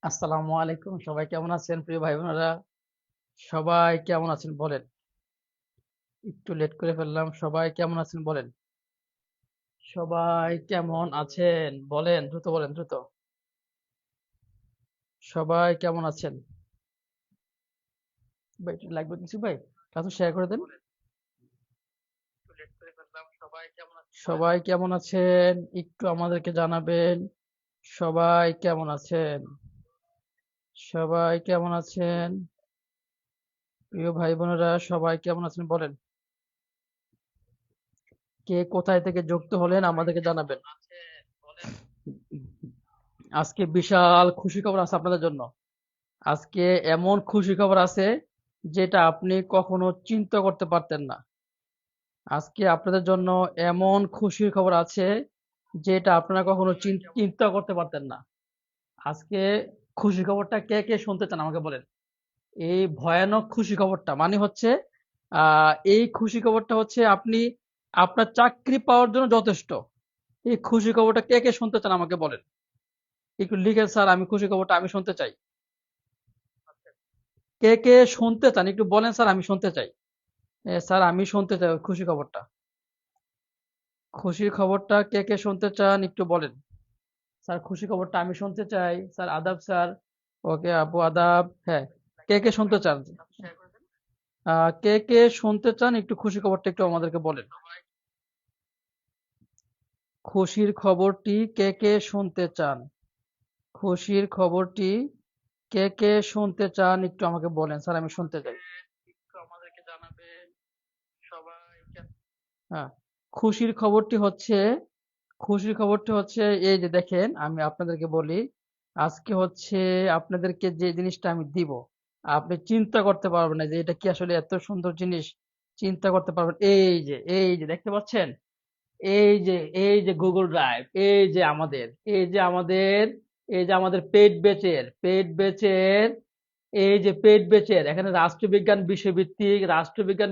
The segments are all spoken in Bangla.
আসসালামু আলাইকুম। সবাই কেমন আছেন? প্রিয় ভাই বোনেরা, সবাই কেমন আছেন বলেন? একটু লেট করে ফেললাম। সবাই কেমন আছেন বলেন? সবাই কেমন আছেন বলেন? দ্রুত বলেন, দ্রুত। সবাই কেমন আছেন? ভাই একটু লাগবে কিছু ভাই? কাছে শেয়ার করে দেন। সবাই কেমন আছেন? একটু আমাদেরকে জানাবেন। সবাই কেমন আছেন? সবাই কেমন আছেন? প্রিয় ভাই বোনেরা, সবাই কেমন আছেন বলেন? কে কোথায় থেকে যুক্ত হলেন আমাদেরকে জানাবেন। আজকে বিশাল খুশি খবর আছে আপনাদের জন্য। আজকে এমন খুশি খবর আছে যেটা আপনি কখনো চিন্তা করতে পারতেন না। আজকে আপনাদের জন্য এমন খুশির খবর আছে যেটা আপনারা কখনো চিন্তা করতে পারতেন না। আজকে খুশি খবরটা কে কে শুনতে চান আমাকে বলেন। এই ভয়ানক খুশি খবরটা মানে হচ্ছে এই খুশি খবরটা হচ্ছে আপনি আপনার চাকরি পাওয়ার জন্য যথেষ্ট। এই খুশি খবরটা কে কে শুনতে চান আমাকে বলেন। একটু লিখেন, স্যার আমি খুশি খবরটা আমি শুনতে চাই। কে কে শুনতে চান একটু বলেন, স্যার আমি শুনতে চাই। স্যার আমি শুনতে চাই ওই খুশি খবরটা। খুশির খবরটা কে কে শুনতে চান একটু বলেন। স্যার খুশি খবরটা আমি শুনতে চাই। স্যার আদাব স্যার। ওকে আপু আদাব। হ্যাঁ, কে কে শুনতে চান? কে কে শুনতে চান একটু খুশি খবরটা একটু আমাদেরকে বলেন। খুশির খবরটি কে কে শুনতে চান? খুশির খবরটি কে কে শুনতে চান একটু আমাকে বলেন, স্যার আমি শুনতে চাই। একটু আমাদেরকে জানাবেন। সবাই হ্যাঁ, খুশির খবরটি হচ্ছে খুশির খবরটি হচ্ছে এই যে দেখেন আমি আপনাদেরকে বলি। আজকে হচ্ছে আপনাদেরকে যে জিনিসটা আমি দিব, আপনি চিন্তা করতে পারবেন না যে এটা কি আসলে এত সুন্দর জিনিস। চিন্তা করতে পারবেন, এই যে দেখতে পাচ্ছেন, এই যে গুগল ড্রাইভ, এই যে আমাদের এই যে আমাদের পেট বেচের এখানে রাষ্ট্রবিজ্ঞান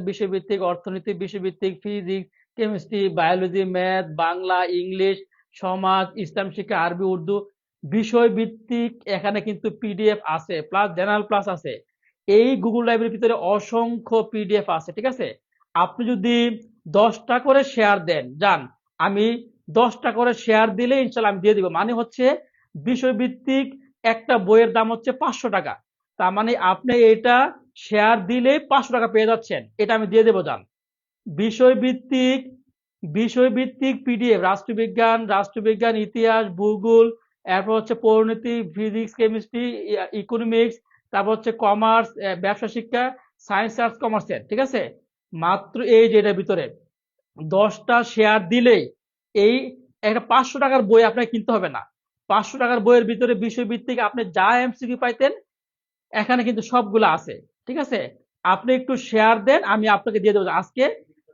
বিষয়ভিত্তিক, অর্থনীতি বিষয়ভিত্তিক, physics, chemistry, biology, math, Bangla, English, সমাজ, ইসলাম শিক্ষা, আরবি, উর্দু বিষয়ভিত্তিক এখানে কিন্তু পিডিএফ আছে, প্লাস জেনারেল ক্লাস আছে। এই গুগল ড্রাইভের ভিতরে অসংখ্য পিডিএফ আছে, ঠিক আছে। আপনি যদি 10টা করে শেয়ার দেন, যান, আমি 10টা করে শেয়ার দিলে ইনশাল্লাহ আমি দিয়ে দিব। মানে হচ্ছে বিষয়ভিত্তিক একটা বইয়ের দাম হচ্ছে 500 টাকা। তার মানে আপনি এটা শেয়ার দিলে 500 টাকা পেয়ে যাচ্ছেন, এটা আমি দিয়ে দেবো, যান। বিষয়ভিত্তিক বিষয়ভিত্তিক পিডিএফ, রাষ্ট্রবিজ্ঞান, ইতিহাস, ভূগোল, এরপর হচ্ছে পরিণতি, ফিজিক্স, কেমিস্ট্রি, ইকোনমিক্স, তারপর হচ্ছে কমার্স, ব্যবসা শিক্ষা, সায়েন্স, আর্টস, কমার্সের, ঠিক আছে। মাত্র এই যে এটার ভিতরে 10টা শেয়ার দিলেই এই একটা 500 টাকার বই আপনাকে কিনতে হবে না। 500 টাকার বইয়ের ভিতরে বিষয়ভিত্তিক আপনি যা এমসিকিউ পাইতেন এখানে কিন্তু সবগুলো আছে, ঠিক আছে। আপনি একটু শেয়ার দেন, আমি আপনাকে দিয়ে দেবো আজকে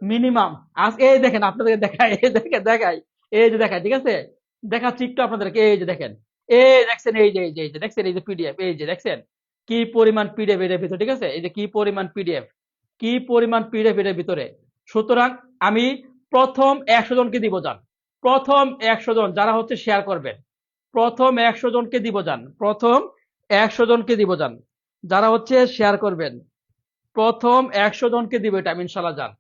মিনিমাম। আজ এই দেখেন আপনাদেরকে দেখাই, এই যে দেখাই, ঠিক আছে। দেখাচ্ছি একটু আপনাদেরকে, এই যে দেখেন, এই দেখছেন, এই যে দেখছেন, এই যে পিডিএফ, এই যে দেখছেন কি পরিমাণ পিডিএফ এর ভিতরে, ঠিক আছে। এই যে কি পরিমাণ পিডিএফ এর ভিতরে। সুতরাং আমি প্রথম 100 জনকে দিব, যান। প্রথম 100 জন যারা হচ্ছে শেয়ার করবেন, প্রথম 100 জনকে দিব, যান। প্রথম 100 জনকে দিব, যান, যারা হচ্ছে শেয়ার করবেন। প্রথম 100 জনকে দিব এটা আমি ইনশাল্লাহ, যান।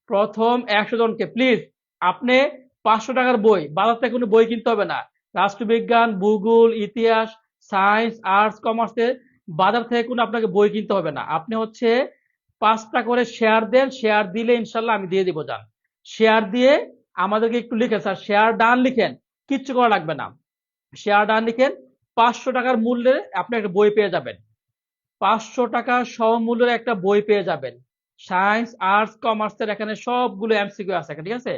প্রথম 100 জনকে প্লিজ। আপনি 500 টাকার বই, বাজার থেকে কোনো বই কিনতে হবে না। রাষ্ট্রবিজ্ঞান, ভূগোল, ইতিহাস, সায়েন্স, আর্টস, কমার্সের বাজার থেকে কোনো আপনাকে বই কিনতে হবে না। আপনি হচ্ছে 5টা করে শেয়ার দেন, শেয়ার দিলে ইনশাল্লাহ আমি দিয়ে দিব, যান। শেয়ার দিয়ে আমাদেরকে একটু লিখেন, স্যার শেয়ার ডান লিখেন, কিচ্ছু করা লাগবে না। শেয়ার ডান লিখেন, 500 টাকার মূল্যে আপনি একটা বই পেয়ে যাবেন। 500 টাকা সমমূল্যের একটা বই পেয়ে যাবেন। সায়েন্স, আর্টস, কমার্সের এখানে সবগুলো এমসিকিউ আছে, ঠিক আছে।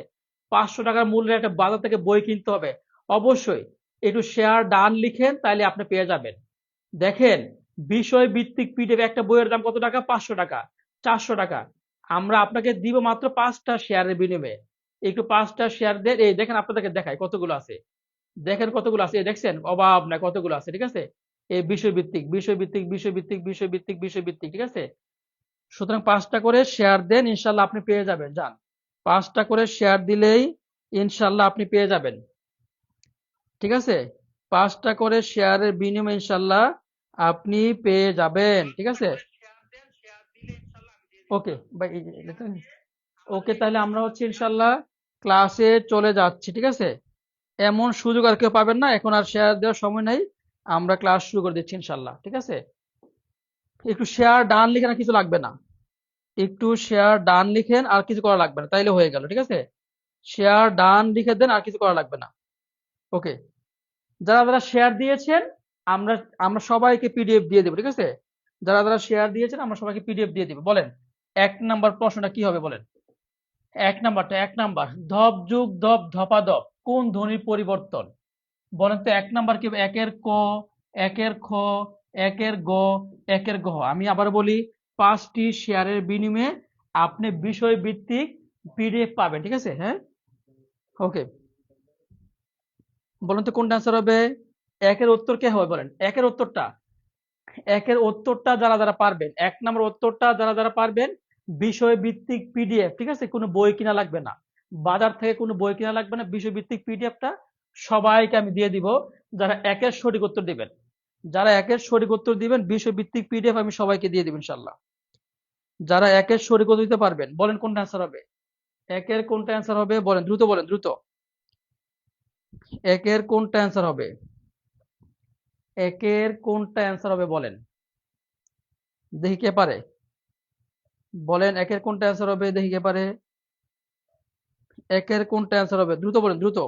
500 টাকার মূল্যের একটা বাজার থেকে বই কিনতে হবে। অবশ্যই একটু শেয়ার ডান লিখেন, তাইলে আপনি পেয়ে যাবেন। দেখেন, বিষয় ভিত্তিক পিডিএফ একটা বইয়ের দাম কত টাকা? 500 টাকা, 400 টাকা। আমরা আপনাকে দিব মাত্র 5টা শেয়ারের বিনিময়ে। একটু 5টা শেয়ার দেন, এই দেখেন আপনাদেরকে দেখাই কতগুলো আছে। দেখেন কতগুলো আছে, এই দেখছেন, অভাব নাই কতগুলো আছে, ঠিক আছে। এই বিষয় ভিত্তিক, ঠিক আছে। সুতরাং 5টা করে শেয়ার দেন, ইনশাল্লাহ আপনি পেয়ে যাবেন, যান। 5টা করে শেয়ার দিলেই ইনশাল্লাহ আপনি পেয়ে যাবেন, ঠিক আছে। 5টা করে শেয়ারের বিনিময়ে ইনশাল্লাহ আপনি পেয়ে যাবেন, ঠিক আছে? ওকে ভাই, ওকে, তাহলে আমরা হচ্ছে ইনশাল্লাহ ক্লাসে চলে যাচ্ছি, ঠিক আছে? এমন সুযোগ আর কেউ পাবেন না, এখন আর শেয়ার দেওয়ার সময় নাই, আমরা ক্লাস শুরু করে দিচ্ছি ইনশাল্লাহ, ঠিক আছে? একটু শেয়ার ডান লিখেন, আর কিছু লাগবে না। একটু শেয়ার ডান লিখেন, আর কিছু করা লাগবে না, তাইলে হয়ে গেল, ঠিক আছে? শেয়ার ডান লিখে দেন, আর কিছু করা লাগবে না। ওকে, যারা যারা শেয়ার দিয়েছেন, আমরা আমরা সবাইকে পিডিএফ দিয়ে দেবো, ঠিক আছে? যারা যারা শেয়ার দিয়েছেন আমরা সবাইকে পিডিএফ দিয়ে দিব। বলেন, 1 নাম্বার প্রশ্নটা কি হবে বলেন? 1 নাম্বার ধপ যুগ ধপ ধপাধপ কোন ধ্বনির পরিবর্তন? বলেন তো 1 নাম্বার কি হবে? একের ক, একের খ, একের গ, একের গহ। আমি আবার বলি, 5টি শেয়ারের বিনিময়ে আপনি বিষয় ভিত্তিক পিডিএফ পাবেন, ঠিক আছে? হ্যাঁ, ওকে, বলেন তো কোনটা অ্যান্সার হবে? একের উত্তর কে হবে বলেন? একের উত্তরটা যারা যারা পারবেন, 1 নাম্বার উত্তরটা যারা যারা পারবেন, বিষয় ভিত্তিক পিডিএফ, ঠিক আছে? কোনো বই কিনা লাগবে না, বাজার থেকে কোনো বই কিনা লাগবে না, বিষয় ভিত্তিক পিডিএফটা সবাইকে আমি দিয়ে দিব। যারা একের সঠিক উত্তর দিবেন, যারা একের সঠিক উত্তর দিবেন, বিষয় ভিত্তিক পিডিএফ আমি সবাইকে দিয়ে দিব ইনশাল্লাহ। যারা একের সঠিক উত্তর দিতে পারবেন, বলেন কোনটা অ্যান্সার হবে? একের কোনটা অ্যান্সার হবে বলেন, দ্রুত বলেন, দ্রুত। একের কোনটা অ্যান্সার হবে? একের কোনটা অ্যান্সার হবে বলেন, দেখি কে পারে। বলেন একের কোনটা অ্যান্সার হবে, দেখি কে পারে। একের কোনটা অ্যান্সার হবে, দ্রুত বলেন, দ্রুত।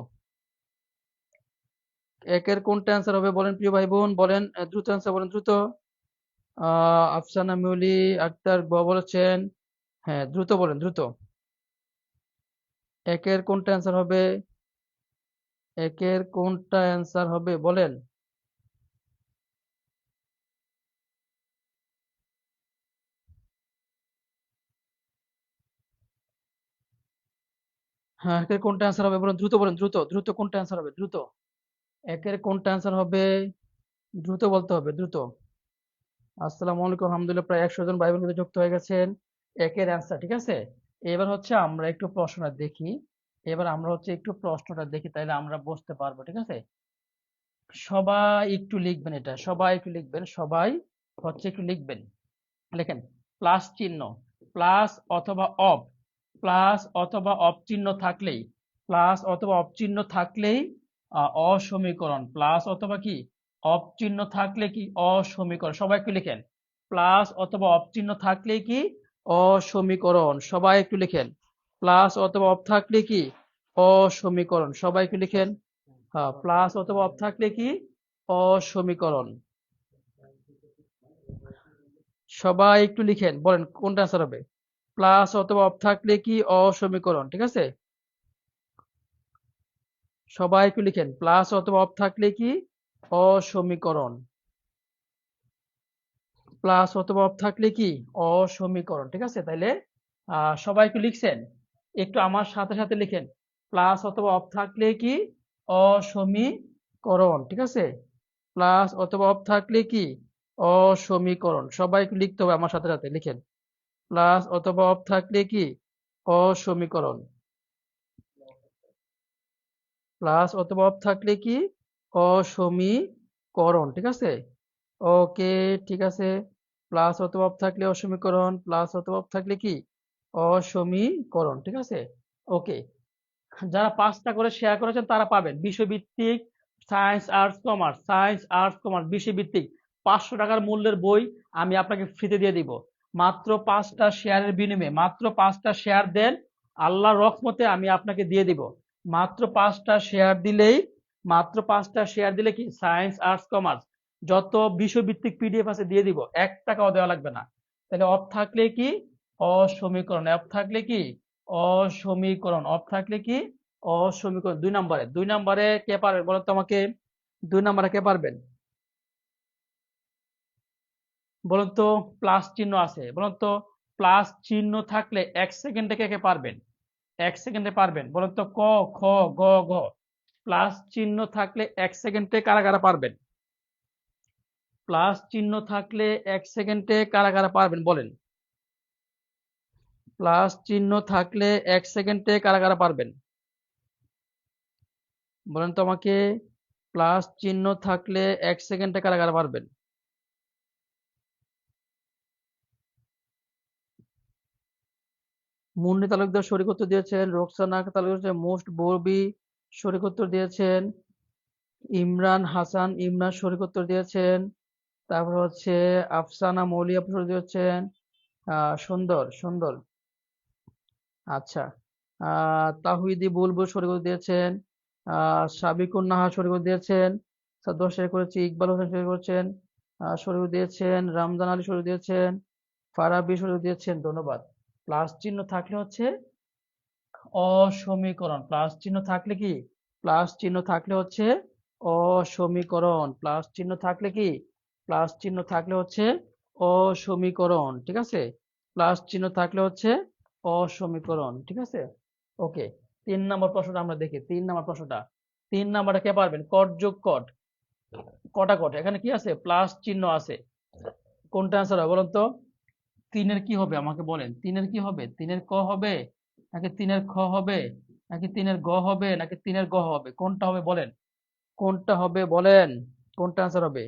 একের কোনটা অ্যান্সার হবে বলেন প্রিয় ভাই বোন, বলেন দ্রুত অ্যান্সার বলেন, দ্রুত। আফসানা মিউলি আক্তার বলেছেন, হ্যাঁ দ্রুত বলেন, দ্রুত। একের কোনটা অ্যান্সার হবে? একের কোনটা অ্যান্সার হবে বলেন। হ্যাঁ, একের কোনটা অ্যান্সার হবে বলেন, দ্রুত বলেন, দ্রুত দ্রুত, কোনটা অ্যান্সার হবে দ্রুত। একের কোনটা অ্যান্সার হবে, দ্রুত বলতে হবে, দ্রুত। আসসালামু আলাইকুম, আলহামদুলিল্লাহ, প্রায় 100 জন ভাই বোন কিন্তু যুক্ত হয়ে গেছেন। একের অ্যান্সার, ঠিক আছে? এবার হচ্ছে আমরা একটু প্রশ্নটা দেখি, এবার আমরা হচ্ছে একটু প্রশ্নটা দেখি, তাইলে আমরা বুঝতে পারবো, ঠিক আছে? সবাই একটু লিখবেন, এটা সবাই একটু লিখবেন, সবাই হচ্ছে একটু লিখবেন। লেখেন, প্লাস চিহ্ন, প্লাস অথবা অফ, প্লাস অথবা অফ চিহ্ন থাকলেই, প্লাস অথবা অফ চিহ্ন থাকলেই অসমীকরণ, প্লাস অথবা কি অফ চিহ্ন থাকলে কি অসমীকরণ, সবাই একটু লিখেন। প্লাস অথবা অফ চিহ্ন থাকলে কি অসমীকরণ, সবাই একটু লিখেন। প্লাস অথবা অফ থাকলে কি অসমীকরণ, সবাই একটু লিখেন। হ্যাঁ, প্লাস অথবা অফ থাকলে কি অসমীকরণ, সবাই একটু লিখেন, বলেন কোনটা আনসার হবে? প্লাস অথবা অফ থাকলে কি অসমীকরণ, ঠিক আছে? সবাই একটু লিখেন, প্লাস অথবা অফ থাকলে কি অসমীকরণ, প্লাস অথবা অফ থাকলে কি অসমীকরণ, ঠিক আছে? তাইলে সবাই একটু লিখছেন, একটু আমার সাথে সাথে লিখেন, প্লাস অথবা অফ থাকলে কি অসমীকরণ, ঠিক আছে? প্লাস অথবা অফ থাকলে কি অসমীকরণ, সবাই একটু লিখতে হবে আমার সাথে সাথে, লিখেন। প্লাস অথবা অফ থাকলে কি অসমীকরণ, প্লাস অথবা অফ থাকলে কি অসমীকরণ, ঠিক আছে? ওকে, ঠিক আছে। প্লাস অথবা অফ থাকলে অসমীকরণ, প্লাস অথবা অফ থাকলে কি অসমীকরণ, ঠিক আছে? ওকে, যারা 5টা করে শেয়ার করেছেন তারা পাবেন বিষয়ভিত্তিক science arts commerce, science arts commerce বিষয়ভিত্তিক 500 টাকার মূল্যের বই আমি আপনাকে ফ্রিতে দিয়ে দিব। মাত্র 5টা শেয়ারের বিনিময়ে, মাত্র 5টা শেয়ার দেন, আল্লাহর রহমতে আমি আপনাকে দিয়ে দিব। মাত্র 5টা শেয়ার দিলেই, মাত্র 5টা শেয়ার দিলে কি সায়েন্স আর্টস কমার্স যত বিষয়ভিত্তিক পিডিএফ আছে দিয়ে দিব, 1 টাকাও দেওয়া লাগবে না। তাহলে অফ থাকলে কি অসমীকরণ, অফ থাকলে কি অসমীকরণ, অফ থাকলে কি অসমীকরণ। 2 নম্বরে, 2 নম্বরে কে পারবেন বলেন তো আমাকে? 2 নম্বরে কে পারবেন বলেন তো? প্লাস চিহ্ন আছে, বলেন তো? প্লাস চিহ্ন থাকলে 1 সেকেন্ডে কে কে পারবেন? 1 সেকেন্ডে পারবেন বলেন তো? ক, খ, গ, ঘ। প্লাস চিহ্ন থাকলে 1 সেকেন্ডে কারা কারা পারবেন? প্লাস চিহ্ন থাকলে 1 সেকেন্ডে কারা কারা পারবেন বলেন? প্লাস চিহ্ন থাকলে 1 সেকেন্ডে কারা কারা পারবেন বলেন তো আমাকে? প্লাস চিহ্ন থাকলে 1 সেকেন্ডে কারা কারা পারবেন? মুন্নি তালুকদার সঠিক উত্তর দিয়েছেন, রোকসানা তালুকদার, মোস্ট ববি সঠিক উত্তর দিয়েছেন, ইমরান হাসান ইমরান সঠিক উত্তর দিয়েছেন, তারপর হচ্ছে আফসানা মৌলি আপু সঠিক দিয়েছেন, সুন্দর সুন্দর। আচ্ছা, তাহিদি বুলবুল সঠিক উত্তর দিয়েছেন, সাবিকুন নাহার সঠিক উত্তর দিয়েছেন, 10 শেয়ার করেছি, ইকবাল হোসেন সঠিক করেছেন, সঠিক উত্তর দিয়েছেন, রামজান আলী সঠিক দিয়েছেন, ফারাবি সঠিক দিয়েছেন, ধন্যবাদ। প্লাস চিহ্ন থাকলে হচ্ছে অসমীকরণ, প্লাস চিহ্ন থাকলে কি, প্লাস চিহ্ন থাকলে হচ্ছে অসমীকরণ, প্লাস চিহ্ন থাকলে কি, প্লাস চিহ্ন থাকলে হচ্ছে অসমীকরণ, ঠিক আছে, প্লাস চিহ্ন থাকলে হচ্ছে অসমীকরণ, ঠিক আছে। ওকে, 3 নম্বর প্রশ্নটা আমরা দেখি, 3 নম্বর প্রশ্নটা, 3 নম্বরটা কে পারবেন? কট যোগ কট, কটা কট, এখানে কি আছে? প্লাস চিহ্ন আছে, কোনটা আনসার হবে বলেন তো? 3-এর কি হবে আমাকে বলেন, 3-এর কি হবে? 3-এর ক হবে, নাকি 3-এর খ হবে, নাকি 3-এর গ হবে, নাকি 3-এর গ হবে? কোনটা হবে বলেন, কোনটা হবে বলেন, কোনটা আনসার হবে?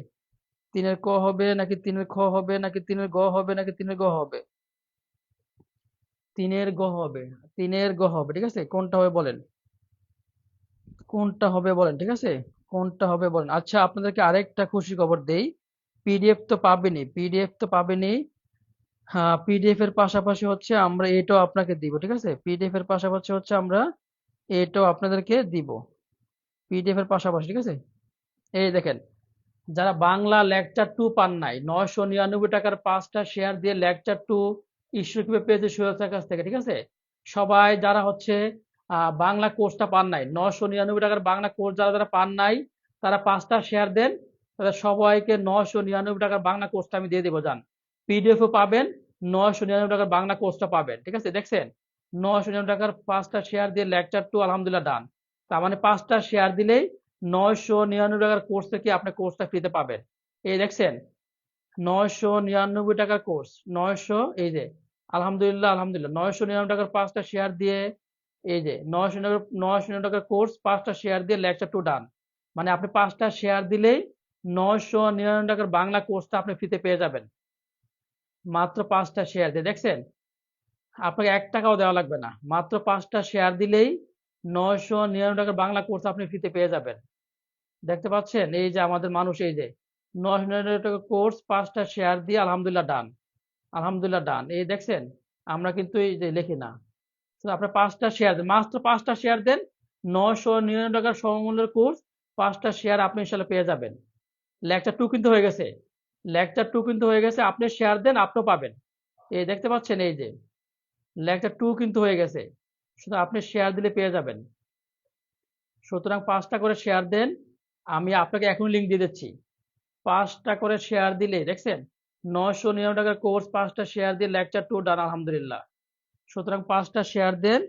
3-এর ক হবে, নাকি 3-এর খ হবে, নাকি 3-এর গ হবে, নাকি 3-এর গ হবে? 3-এর গ হবে, 3-এর গ হবে, ঠিক আছে, কোনটা হবে বলেন, কোনটা হবে বলেন, ঠিক আছে, কোনটা হবে বলেন। আচ্ছা, আপনাদেরকে আরেকটা খুশি খবর দেই, পিডিএফ তো পাবেনই, পিডিএফ তো পাবেনই, হ্যাঁ, পিডিএফ এর পাশাপাশি হচ্ছে আমরা এটাও আপনাকে দিব, ঠিক আছে, পিডিএফ এর পাশাপাশি হচ্ছে আমরা এটাও আপনাদেরকে দিব, পিডিএফ এর পাশাপাশি, ঠিক আছে। এই দেখেন, যারা বাংলা লেকচার 2 পান নাই, 999 টাকার 5টা শেয়ার দিয়ে লেকচার 2 ইস্যু কিভাবে পেয়েছে সোহেল কাছ থেকে, ঠিক আছে। সবাই যারা হচ্ছে বাংলা কোর্সটা পান নাই, 999 টাকার বাংলা কোর্স যারা যারা পান নাই, তারা 5টা শেয়ার দেন, তাদের সবাইকে 999 টাকার বাংলা কোর্সটা আমি দিয়ে দেবো, যান, পিডিএফও পাবেন, 999 টাকার বাংলা কোর্সটা পাবেন, ঠিক আছে। দেখছেন, 999 টাকার 5টা শেয়ার দিয়ে লেকচার 2 আলহামদুলিল্লাহ ডান, তার মানে 5টা শেয়ার দিলেই 999 টাকার কোর্স থেকে আপনি কোর্সটা ফ্রিতে পাবেন। এই দেখছেন, 999 টাকার কোর্স, 900, এই যে আলহামদুলিল্লাহ আলহামদুলিল্লাহ, 999 টাকার 5টা শেয়ার দিয়ে, এই যে 999 টাকার কোর্স, 5টা শেয়ার দিয়ে লেকচার 2 ডান, মানে আপনি 5টা শেয়ার দিলেই 999 টাকার বাংলা কোর্সটা আপনি ফ্রিতে পেয়ে যাবেন, মাত্র 5টা শেয়ার দিয়ে, দেখছেন, আপনাকে 1 টাকাও দেওয়া লাগবে না, মাত্র 5টা শেয়ার দিলেই 999 টাকার বাংলা কোর্স আপনি ফ্রিতে পেয়ে যাবেন। দেখতে পাচ্ছেন, এই যে আমাদের মানুষ, এই যে 999 টাকা কোর্স, 5টা শেয়ার দিয়ে আলহামদুলিল্লাহ ডান, আলহামদুলিল্লাহ ডান, এই দেখছেন, আমরা কিন্তু এই যে লিখি না, তো আপনার 5টা শেয়ার দেন, মাত্র 5টা শেয়ার দেন, 999 টাকার সমমূল্যের কোর্স, 5টা শেয়ার আপনি ইনশাল্লাহ পেয়ে যাবেন। লেকচার 2 কিন্তু হয়ে গেছে, লেকচার 2 কিন্তু হয়ে গেছে, আপনি শেয়ার দেন, আপনিও পাবেন। এই দেখতে পাচ্ছেন, এই যে লেকচার 2 কিন্তু হয়ে গেছে, শুধু আপনি শেয়ার দিলে পেয়ে যাবেন। সুতরাং 5টা করে শেয়ার দেন, আমি আপনাকে এখন লিঙ্ক দিয়ে দিচ্ছি, 5টা করে শেয়ার দিলে, দেখছেন, 999 টাকার কোর্স, 5টা শেয়ার দিয়ে লেকচার 2 ডান আলহামদুলিল্লাহ। সুতরাং 5টা শেয়ার দেন,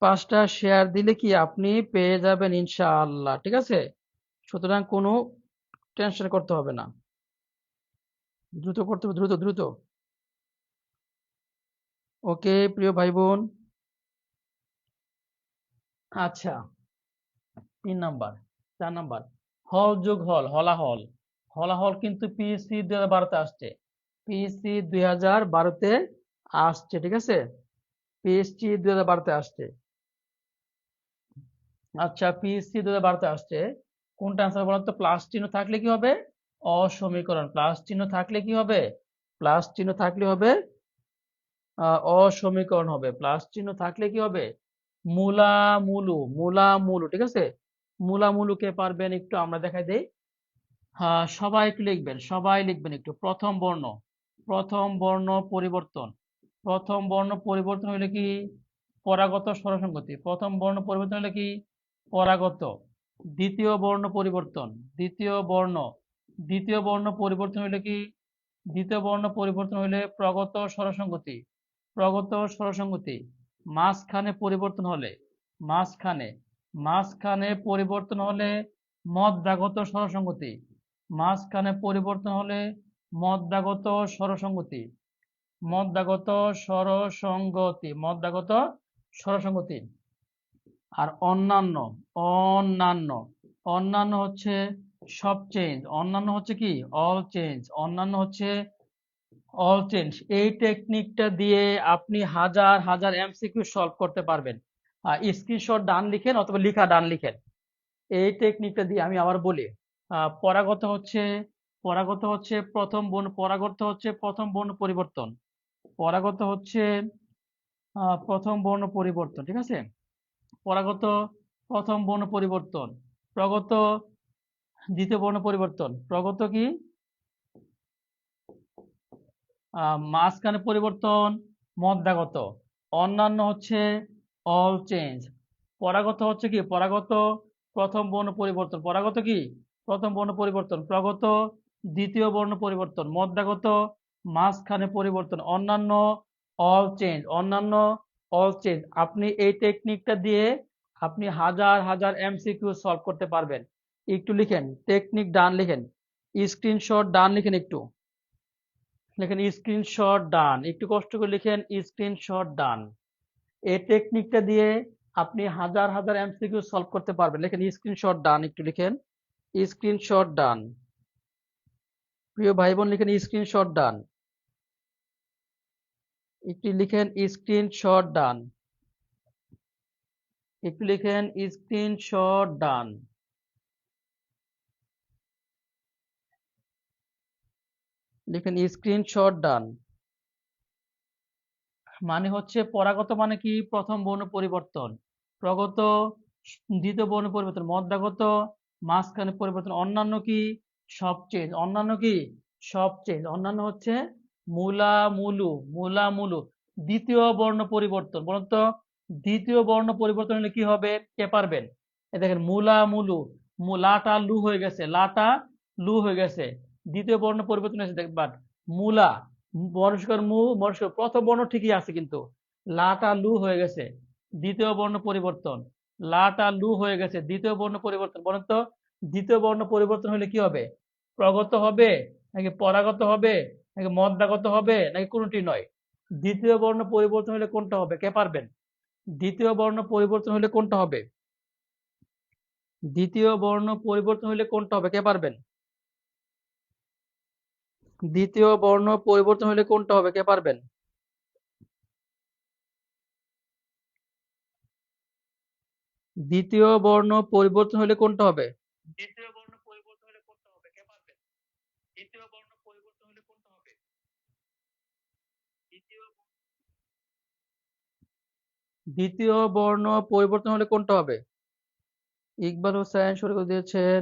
5টা শেয়ার দিলে কি আপনি পেয়ে যাবেন ইনশাআল্লাহ, ঠিক আছে। সুতরাং কোনো টেনশন করতে হবে না, দ্রুত করতে হবে, দ্রুত দ্রুত। ওকে প্রিয় ভাই বোন, আচ্ছা, 3 নাম্বার, 4 নাম্বার, হল যোগ হল, হলাহল, হলাহল কিন্তু পিএসসি 2012-তে আসছে, পিএসসি 2012-তে আসছে, ঠিক আছে, পিএসসি 2012-তে আসছে। আচ্ছা, পিএসসি 2012-তে আসছে, কোনটা আনসার বলেন তো? প্লাস চিহ্ন থাকলে কি হবে? অসমীকরণ, প্লাস চিহ্ন থাকলে কি হবে? প্লাস চিহ্ন থাকলে হবে অসমীকরণ হবে, প্লাস চিহ্ন থাকলে কি হবে? মূলামূলু, মূলামূলু, ঠিক আছে। মূলামূলু কে পারবেন একটু আমরা দেখাই দেই, হ্যাঁ, সবাই একটু লিখবেন, সবাই লিখবেন একটু, প্রথম বর্ণ, প্রথম বর্ণ পরিবর্তন, প্রথম বর্ণ পরিবর্তন হলে কি? পরাগত স্বরসংগতি, প্রথম বর্ণ পরিবর্তন হলে কি? পরাগত। দ্বিতীয় বর্ণ পরিবর্তন, দ্বিতীয় বর্ণ, দ্বিতীয় বর্ণ পরিবর্তন হলে কি? দ্বিতীয় বর্ণ পরিবর্তন হলে প্রগত স্বরসংগতি, প্রগত স্বরসংগতি। মাঝখানে পরিবর্তন হলে, মাঝখানে, মাঝখানে পরিবর্তন হলে মধ্যাগত স্বরসংগতি, মাঝখানে পরিবর্তন হলে মধ্যাগত স্বরসংগতি, মধ্যাগত স্বরসংগতি, মধ্যাগত স্বরসংগতি। আর অন্যান্য, অন্যান্য, অন্যান্য হচ্ছে সব চেঞ্জ, অন্যান্য হচ্ছে কি অল চেঞ্জ, অন্যান্য হচ্ছে অল চেঞ্জ। এই টেকনিকটা দিয়ে আপনি হাজার হাজার এমসিকিউ সলভ করতে পারবেন। স্ক্রিনশট ডান লিখেন অথবা লিখা ডান লিখেন। এই টেকনিকটা দিয়ে আমি আবার বলি, পরাগত হচ্ছে পরাগত হচ্ছে প্রথম বর্ণ পরিবর্তন, পরাগত হচ্ছে প্রথম বর্ণ পরিবর্তন, ঠিক আছে? পরাগত প্রথম বর্ণ পরিবর্তন, প্রগত দ্বিতীয় বর্ণ পরিবর্তন, প্রগত কি মাঝখানে পরিবর্তন মধ্যাগত, অন্যান্য হচ্ছে অল চেঞ্জ। পরাগত হচ্ছে কি পরাগত প্রথম বর্ণ পরিবর্তন, পরাগত কি প্রথম বর্ণ পরিবর্তন, প্রগত দ্বিতীয় বর্ণ পরিবর্তন, মধ্যাগত মাঝখানে পরিবর্তন, অন্যান্য অল চেঞ্জ, অন্যান্য অল চেঞ্জ। আপনি এই টেকনিকটা দিয়ে আপনি হাজার হাজার এমসিকিউ সলভ করতে পারবেন। একটু লিখেন টেকনিক ডান লিখেন, স্ক্রিনশট ডান লিখেন, একটু লেখেন স্ক্রিনশট ডান, একটু কষ্ট করে লিখেন স্ক্রিনশট ডান। এই টেকনিকটা দিয়ে আপনি হাজার হাজার এমসিকিউ সলভ করতে পারবেন। লেখেন স্ক্রিনশট ডান, একটু লিখেন স্ক্রিনশট ডান। প্রিয় ভাই বোন লিখেন স্ক্রিনশট ডান, একটু লিখেন স্ক্রিনশট ডান, একটু লিখেন স্ক্রিনশট ডান, লিখেন স্ক্রিনশট ডান। মানে হচ্ছে পরাগত মানে কি প্রথম বর্ণ পরিবর্তন, প্রগত দ্বিতীয় বর্ণ পরিবর্তন, মধ্যাগত মাঝখানে পরিবর্তন, অন্যান্য কি সব চেঞ্জ, অন্যান্য কি সব চেঞ্জ, অন্যান্য হচ্ছে মূলামূলু। দ্বিতীয় বর্ণ পরিবর্তন বলুন তো, দ্বিতীয় বর্ণ পরিবর্তন হলে কি হবে, কে পারবেন? এই দেখেন মূলামূলু, লাটা লু হয়ে গেছে, লাটা লু হয়ে গেছে, দ্বিতীয় বর্ণ পরিবর্তন হয়েছে দেখবার মূলা, বর্ষকর মু বর্ষক প্রথম বর্ণ ঠিকই আছে কিন্তু লাটা লু হয়ে গেছে, দ্বিতীয় বর্ণ পরিবর্তন, লাটা লু হয়ে গেছে, দ্বিতীয় বর্ণ পরিবর্তন। বলেন তো দ্বিতীয় বর্ণ পরিবর্তন হলে কি হবে, প্রগত হবে নাকি পরাগত হবে নাকি মধ্যাগত হবে নাকি কোনটি নয়? দ্বিতীয় বর্ণ পরিবর্তন হলে কোনটা হবে, কে পারবেন? দ্বিতীয় বর্ণ পরিবর্তন হলে কোনটা হবে? দ্বিতীয় বর্ণ পরিবর্তন হলে কোনটা হবে, কে পারবেন? দ্বিতীয় বর্ণ পরিবর্তন হলে কোনটা হবে, কে পারবেন? দ্বিতীয় বর্ণ পরিবর্তন হলে কোনটা হবে? দ্বিতীয় বর্ণ পরিবর্তন হলে কোনটা হবে, কে পারবেন? দ্বিতীয় বর্ণ পরিবর্তন হলে কোনটা হবে? দ্বিতীয় দ্বিতীয় বর্ণ পরিবর্তন হলে কোনটা হবে? ইকবাল হোসেন শুরু করে দিয়েছেন,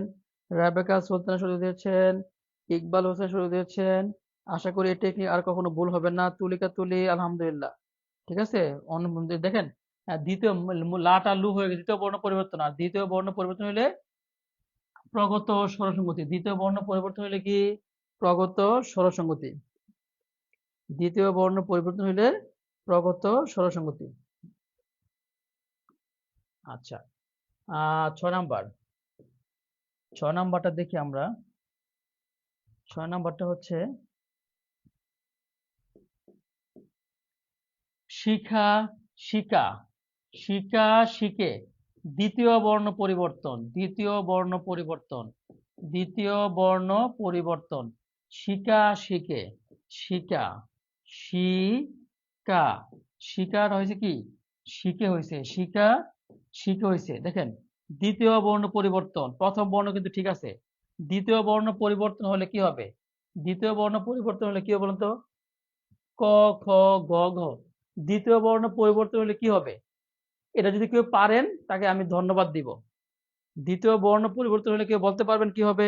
রাবেকা সুলতানা শুরু করে দিয়েছেন, ইকবাল হোসেন শুরু করে দিয়েছেন। আশা করি এই টেকনিক আর কখনো ভুল হবে না। তুলিকা তুলি আলহামদুলিল্লাহ, ঠিক আছে। দেখেন দ্বিতীয় লাটা লু হয়ে গেছে, দ্বিতীয় বর্ণ পরিবর্তন, আর দ্বিতীয় বর্ণ পরিবর্তন হলে প্রগত স্বরসঙ্গতি, দ্বিতীয় বর্ণ পরিবর্তন হলে কি প্রগত স্বরসঙ্গতি, দ্বিতীয় বর্ণ পরিবর্তন হলে প্রগত স্বরসঙ্গতি। আচ্ছা, 6 নাম্বার, 6 নাম্বারটা দেখি আমরা। 6 নাম্বারটা হচ্ছে শিখা শিকা, শিকা শিকে, দ্বিতীয় বর্ণ পরিবর্তন, দ্বিতীয় বর্ণ পরিবর্তন, দ্বিতীয় বর্ণ পরিবর্তন, শিকা শিকে, শিকা শিকা, শিকার হয়েছে কি শিকে হয়েছে, শিকা শিকে হয়েছে। দেখেন দ্বিতীয় বর্ণ পরিবর্তন, প্রথম বর্ণ কিন্তু ঠিক আছে, দ্বিতীয় বর্ণ পরিবর্তন হলে কি হবে? দ্বিতীয় বর্ণ পরিবর্তন হলে কি হবে বলুন তো? ক, খ, গ, ঘ। দ্বিতীয় বর্ণ পরিবর্তন হলে কি হবে? এটা যদি কেউ পারেন তাকে আমি ধন্যবাদ দিব। দ্বিতীয় বর্ণ পরিবর্তন হলে কেউ বলতে পারবেন কি হবে?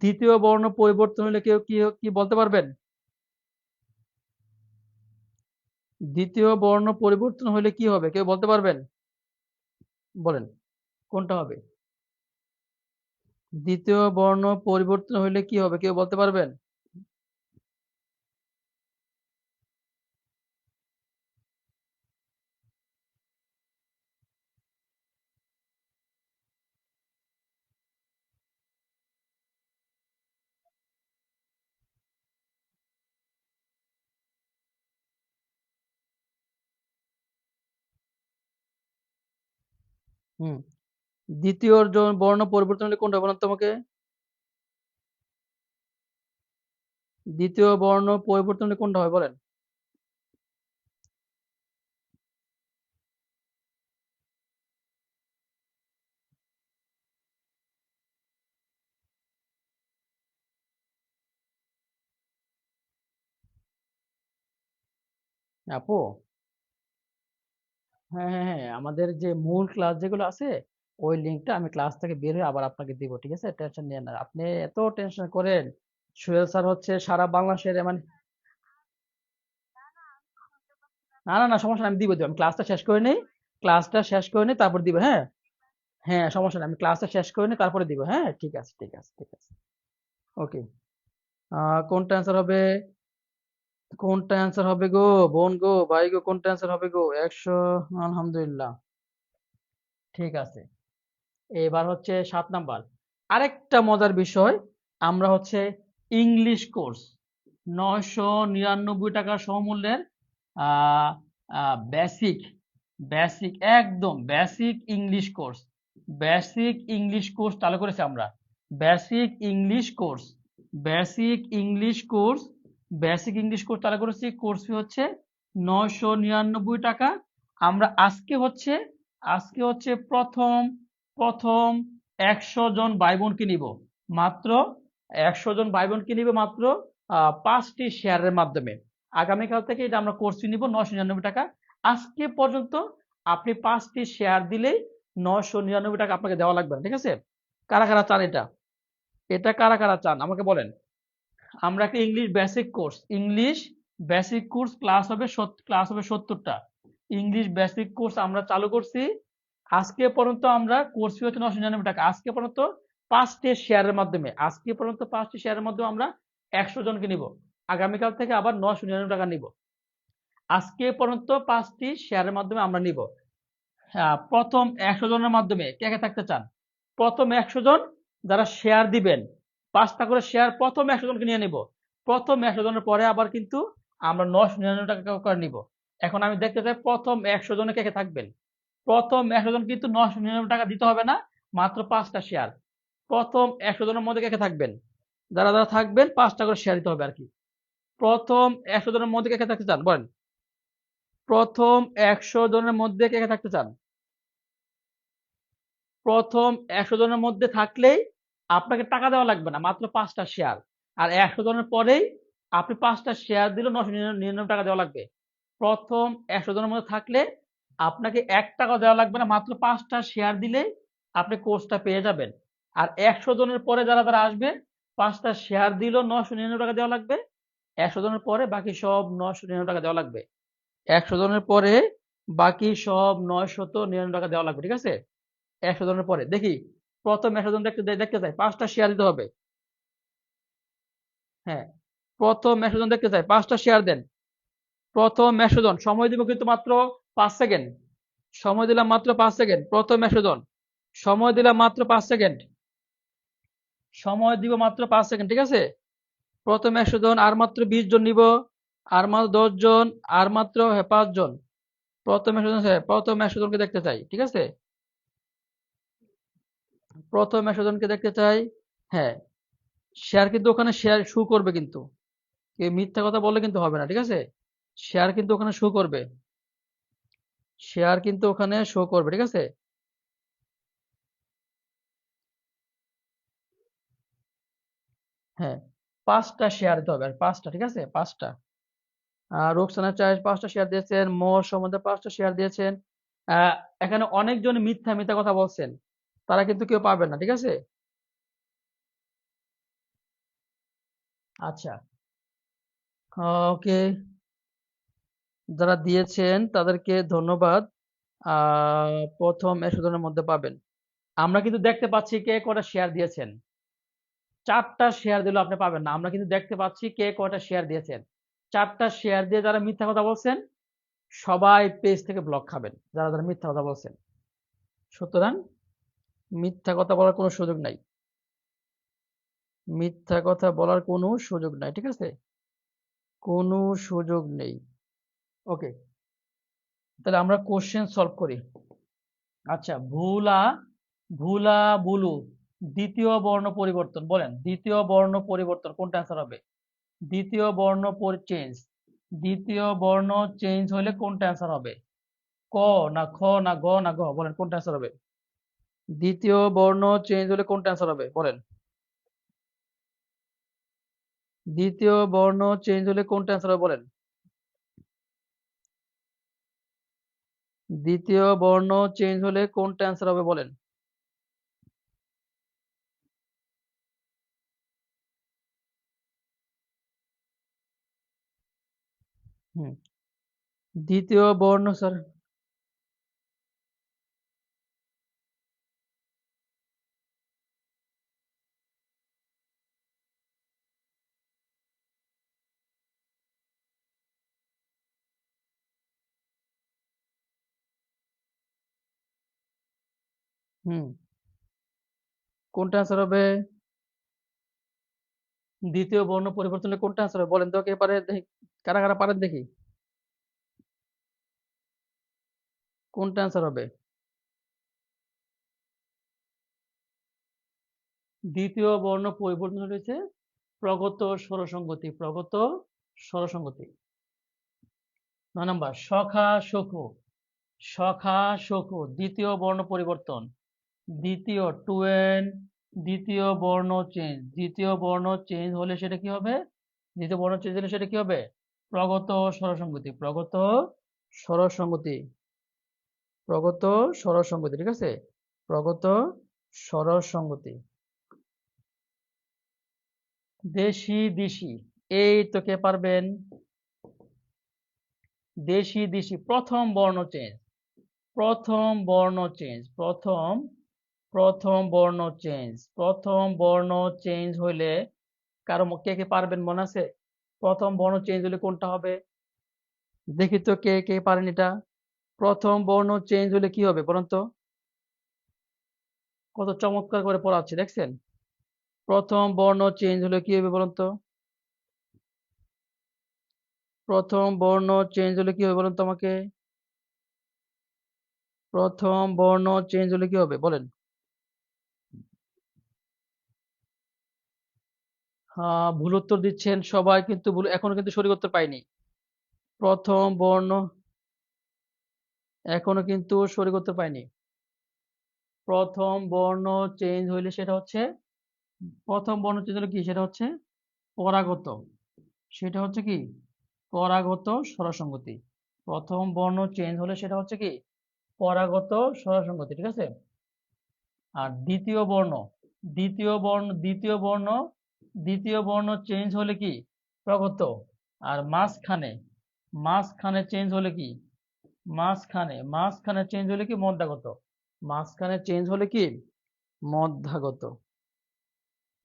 দ্বিতীয় বর্ণ পরিবর্তন হলে কেউ কি কি বলতে পারবেন? দ্বিতীয় বর্ণ পরিবর্তন হলে কি হবে, কেউ বলতে পারবেন? বলেন কোনটা হবে? দ্বিতীয় বর্ণ পরিবর্তন হলে কি হবে, কেউ বলতে পারবেন? হুম, দ্বিতীয় বর্ণ পরিবর্তন হলে কোনটা বলেন তোমাকে? দ্বিতীয় বর্ণ পরিবর্তন হলে কোনটা হয় বলেন? আপু, হ্যাঁ হ্যাঁ হ্যাঁ, আমাদের যে মূল ক্লাস যেগুলো আছে ওই লিঙ্কটা আমি ক্লাস থেকে বের হয়ে আবার আপনাকে দিব, ঠিক আছে? টেনশন নিয়ে না, আপনি এত টেনশন করেন। সোহেল স্যার হচ্ছে সারা বাংলাদেশের মানে, না না না সমস্যা নাই, আমি দিব দিব, আমি ক্লাসটা শেষ করে নেই, ক্লাসটা শেষ করে নেই তারপর দিব, হ্যাঁ। হ্যাঁ সমস্যা নাই, আমি ক্লাসটা শেষ করে নিই তারপরে দিব, হ্যাঁ ঠিক আছে ঠিক আছে ঠিক আছে। ওকে। কোনটা অ্যান্সার হবে? কোনটা অ্যান্সার হবে গো? বোন গো, ভাই গো, কোনটা অ্যান্সার হবে গো? 100। আলহামদুলিল্লাহ। ঠিক আছে। এবার হচ্ছে 7 নাম্বার। আরেকটা মজার বিষয়, আমরা হচ্ছে ইংলিশ কোর্স 999 টাকা সমমূল্যের আহ বেসিক, একদম বেসিক ইংলিশ কোর্স, চালু করেছি আমরা। Basic English course, basic English course basic English course চালু করেছি। কোর্স ফি হচ্ছে 999 টাকা। আমরা আজকে হচ্ছে প্রথম প্রথম 100 জন ভাই বোনকে নিব, মাত্র 100 জন ভাই বোনকে নিব মাত্র 5টি শেয়ারের মাধ্যমে। আগামীকাল থেকে এটা আমরা কোর্স ফি নিব 999 টাকা। আজকে পর্যন্ত আপনি 5টি শেয়ার দিলেই 999 টাকা আপনাকে দেওয়া লাগবে না, ঠিক আছে? কারা কারা চান এটা? এটা কারা কারা চান আমাকে বলেন। আমরা একটা ইংলিশ বেসিক কোর্স ক্লাস হবে 70টা। ইংলিশ বেসিক কোর্স আমরা চালু করছি। আজকে পর্যন্ত আমরা কোর্স ফি হচ্ছে 999 টাকা। আজকে পর্যন্ত 5টি শেয়ারের মাধ্যমে আমরা 100 জনকে নিব। আগামীকাল থেকে আবার 999 টাকা নিব। আজকে পর্যন্ত 5টি শেয়ারের মাধ্যমে আমরা নিব। হ্যাঁ, প্রথম 100 জনের মাধ্যমে কে কে থাকতে চান? প্রথম 100 জন যারা শেয়ার দিবেন, 5টা করে শেয়ার প্রথম 100 জনকে নিয়ে নিব। প্রথম 100 জনের পরে আবার কিন্তু আমরা 999 টাকা করে নিব। এখন আমি দেখতে চাই প্রথম 100 জনে কে কে থাকবেন। প্রথম 100 জন কিন্তু 999 টাকা দিতে হবে না, মাত্র 5টা শেয়ার। প্রথম 100 জনের মধ্যে কে কে থাকবেন? যারা যারা থাকবেন 5টা করে শেয়ার দিতে হবে আর কি। প্রথম 100 জনের মধ্যে কে কে থাকতে চান বলেন? প্রথম 100 জনের মধ্যে কে কে থাকতে চান? প্রথম 100 জনের মধ্যে থাকলেই আপনাকে টাকা দেওয়া লাগবে না, মাত্র 5টা শেয়ার। আর 100 জনের পরেই আপনি 5টা শেয়ার দিলে 999 টাকা দেওয়া লাগবে। প্রথম 100 জনের মধ্যে থাকলে আপনাকে 1 টাকা দেওয়া লাগবে না, মাত্র 5টা শেয়ার দিলেই আপনি কোর্সটা পেয়ে যাবেন। আর 100 জনের পরে যারা যারা আসবে 5টা শেয়ার দিলেও 999 টাকা দেওয়া লাগবে। 100 জনের পরে বাকি সব 999 টাকা দেওয়া লাগবে। 100 জনের পরে বাকি সব 999 টাকা দেওয়া লাগবে, ঠিক আছে? 100 জনের পরে দেখি, প্রথম 100 জন দেখতে চাই 5টা শেয়ার দিতে হবে। হ্যাঁ, প্রথম 100 জন দেখতে চাই 5টা শেয়ার দেন। প্রথম 100 জন, সময় দিব কিন্তু মাত্র 5 সেকেন্ড। সময় দিলাম মাত্র 5 সেকেন্ড। প্রথম 100 জন, সময় দিলাম মাত্র 5 সেকেন্ড। সময় দিব মাত্র 5 সেকেন্ড, ঠিক আছে? প্রথম 100 জন, আর মাত্র 20 জন নিব, আর মাত্র 10 জন, আর মাত্র 5 জন। প্রথম 100 জন, হ্যাঁ, প্রথম 100 জনকে দেখতে চাই, ঠিক আছে? প্রথম 100 জনকে দেখতে চাই। হ্যাঁ, শেয়ার কিন্তু ওখানে শেয়ার শু করবে কিন্তু, কেউ মিথ্যা কথা বললে কিন্তু হবে না, ঠিক আছে? শেয়ার কিন্তু ওখানে শো করবে, শেয়ার কিন্তু ওখানে শো করবে, ঠিক আছে? হ্যাঁ, 5টা শেয়ার দিতে হবে, আর 5টা, ঠিক আছে? 5টা। রোকসানা চাই 5টা শেয়ার দিয়েছেন, মোর সম্বন্ধে 5টা শেয়ার দিয়েছেন। আহ, এখানে অনেকজন মিথ্যা মিথ্যা কথা বলছেন, তারা কিন্তু কেউ পাবেন না, ঠিক আছে? আচ্ছা, ওকে, যারা দিয়েছেন তাদেরকে ধন্যবাদ। প্রথম 100 জনের মধ্যে পাবেন। আমরা কিন্তু দেখতে পাচ্ছি কে কটা শেয়ার দিয়েছেন। 4টা শেয়ার দিলেও আপনি পাবেন না, আমরা কিন্তু দেখতে পাচ্ছি কে কয়টা শেয়ার দিয়েছেন। 4টা শেয়ার দিয়ে যারা মিথ্যা কথা বলছেন সবাই পেজ থেকে ব্লক খাবেন, যারা যারা মিথ্যা কথা বলছেন। সুতরাং মিথ্যা কথা বলার কোনো সুযোগ নাই, মিথ্যা কথা বলার কোনো সুযোগ নাই, ঠিক আছে? কোনো সুযোগ নেই। ওকে, তাহলে আমরা কোশ্চেন সলভ করি। আচ্ছা, ভুলা ভুলা বুলু দ্বিতীয় বর্ণ পরিবর্তন, বলেন দ্বিতীয় বর্ণ পরিবর্তন কোনটা অ্যান্সার হবে? দ্বিতীয় বর্ণ চেঞ্জ, দ্বিতীয় বর্ণ চেঞ্জ হলে কোনটা অ্যান্সার হবে? ক না খ না গ না ঘ, বলেন কোনটা অ্যান্সার হবে? দ্বিতীয় বর্ণ চেঞ্জ হলে কোনটা অ্যান্সার হবে বলেন? দ্বিতীয় বর্ণ চেঞ্জ হলে কোনটা অ্যান্সার হবে বলেন? দ্বিতীয় বর্ণ চেঞ্জ হলে কোনটা অ্যান্সার হবে বলেন? হুম, দ্বিতীয় বর্ণ স্যার। হুম, কোনটা অ্যান্সার হবে? দ্বিতীয় বর্ণ পরিবর্তন হলে কোনটা অ্যান্সার হবে বলেন তো, কে পারে দেখি, কারা কারা পারেন দেখি, কোনটা অ্যান্সার হবে? দ্বিতীয় বর্ণ পরিবর্তন হয়েছে প্রগত স্বরসঙ্গতি, প্রগত স্বরসঙ্গতি। ৯ নাম্বার সখা সখু, সখা সখু দ্বিতীয় বর্ণ পরিবর্তন, দ্বিতীয় টুয়েন, দ্বিতীয় বর্ণ চেঞ্জ, দ্বিতীয় বর্ণ চেঞ্জ হলে সেটা কি হবে? দ্বিতীয় বর্ণ চেঞ্জ হলে সেটা কি হবে? প্রগত স্বরসঙ্গতি, প্রগত স্বরসঙ্গতি, প্রগত স্বরসঙ্গতি, ঠিক আছে, প্রগত স্বরসঙ্গতি। দেশি দিশি, এই তো কে পারবেন? দেশি দিশি প্রথম বর্ণ চেঞ্জ, প্রথম বর্ণ চেঞ্জ, প্রথম প্রথম বর্ণ চেঞ্জ, প্রথম বর্ণ চেঞ্জ হইলে কারো কে কে পারবেন মনে আছে? প্রথম বর্ণ চেঞ্জ হলে কোনটা হবে? দেখি তো কে কে পারেন এটা। প্রথম বর্ণ চেঞ্জ হলে কি হবে বলুন তো? কত চমৎকার করে পড়াচ্ছি দেখছেন? প্রথম বর্ণ চেঞ্জ হলে কি হবে বলুন তো? প্রথম বর্ণ চেঞ্জ হলে কি হবে বলুন তো আমাকে? প্রথম বর্ণ চেঞ্জ হলে কি হবে বলেন? ভুল উত্তর দিচ্ছেন সবাই, কিন্তু ভুল, এখনো কিন্তু সঠিক উত্তর পাইনি। প্রথম বর্ণ এখনো কিন্তু সঠিক উত্তর পাইনি। প্রথম বর্ণ চেঞ্জ হইলে সেটা হচ্ছে, প্রথম বর্ণ চেঞ্জ হলে কি সেটা হচ্ছে পরাগত, সেটা হচ্ছে কি পরাগত স্বরসঙ্গতি। প্রথম বর্ণ চেঞ্জ হলে সেটা হচ্ছে কি পরাগত স্বরসঙ্গতি, ঠিক আছে। আর দ্বিতীয় বর্ণ, দ্বিতীয় বর্ণ চেঞ্জ হলে কি প্রগত। আর মাঝখানে, মাঝখানে চেঞ্জ হলে কি, মাঝখানে চেঞ্জ হলে কি মধ্যাগত, মাঝখানে চেঞ্জ হলে কি মধ্যাগত,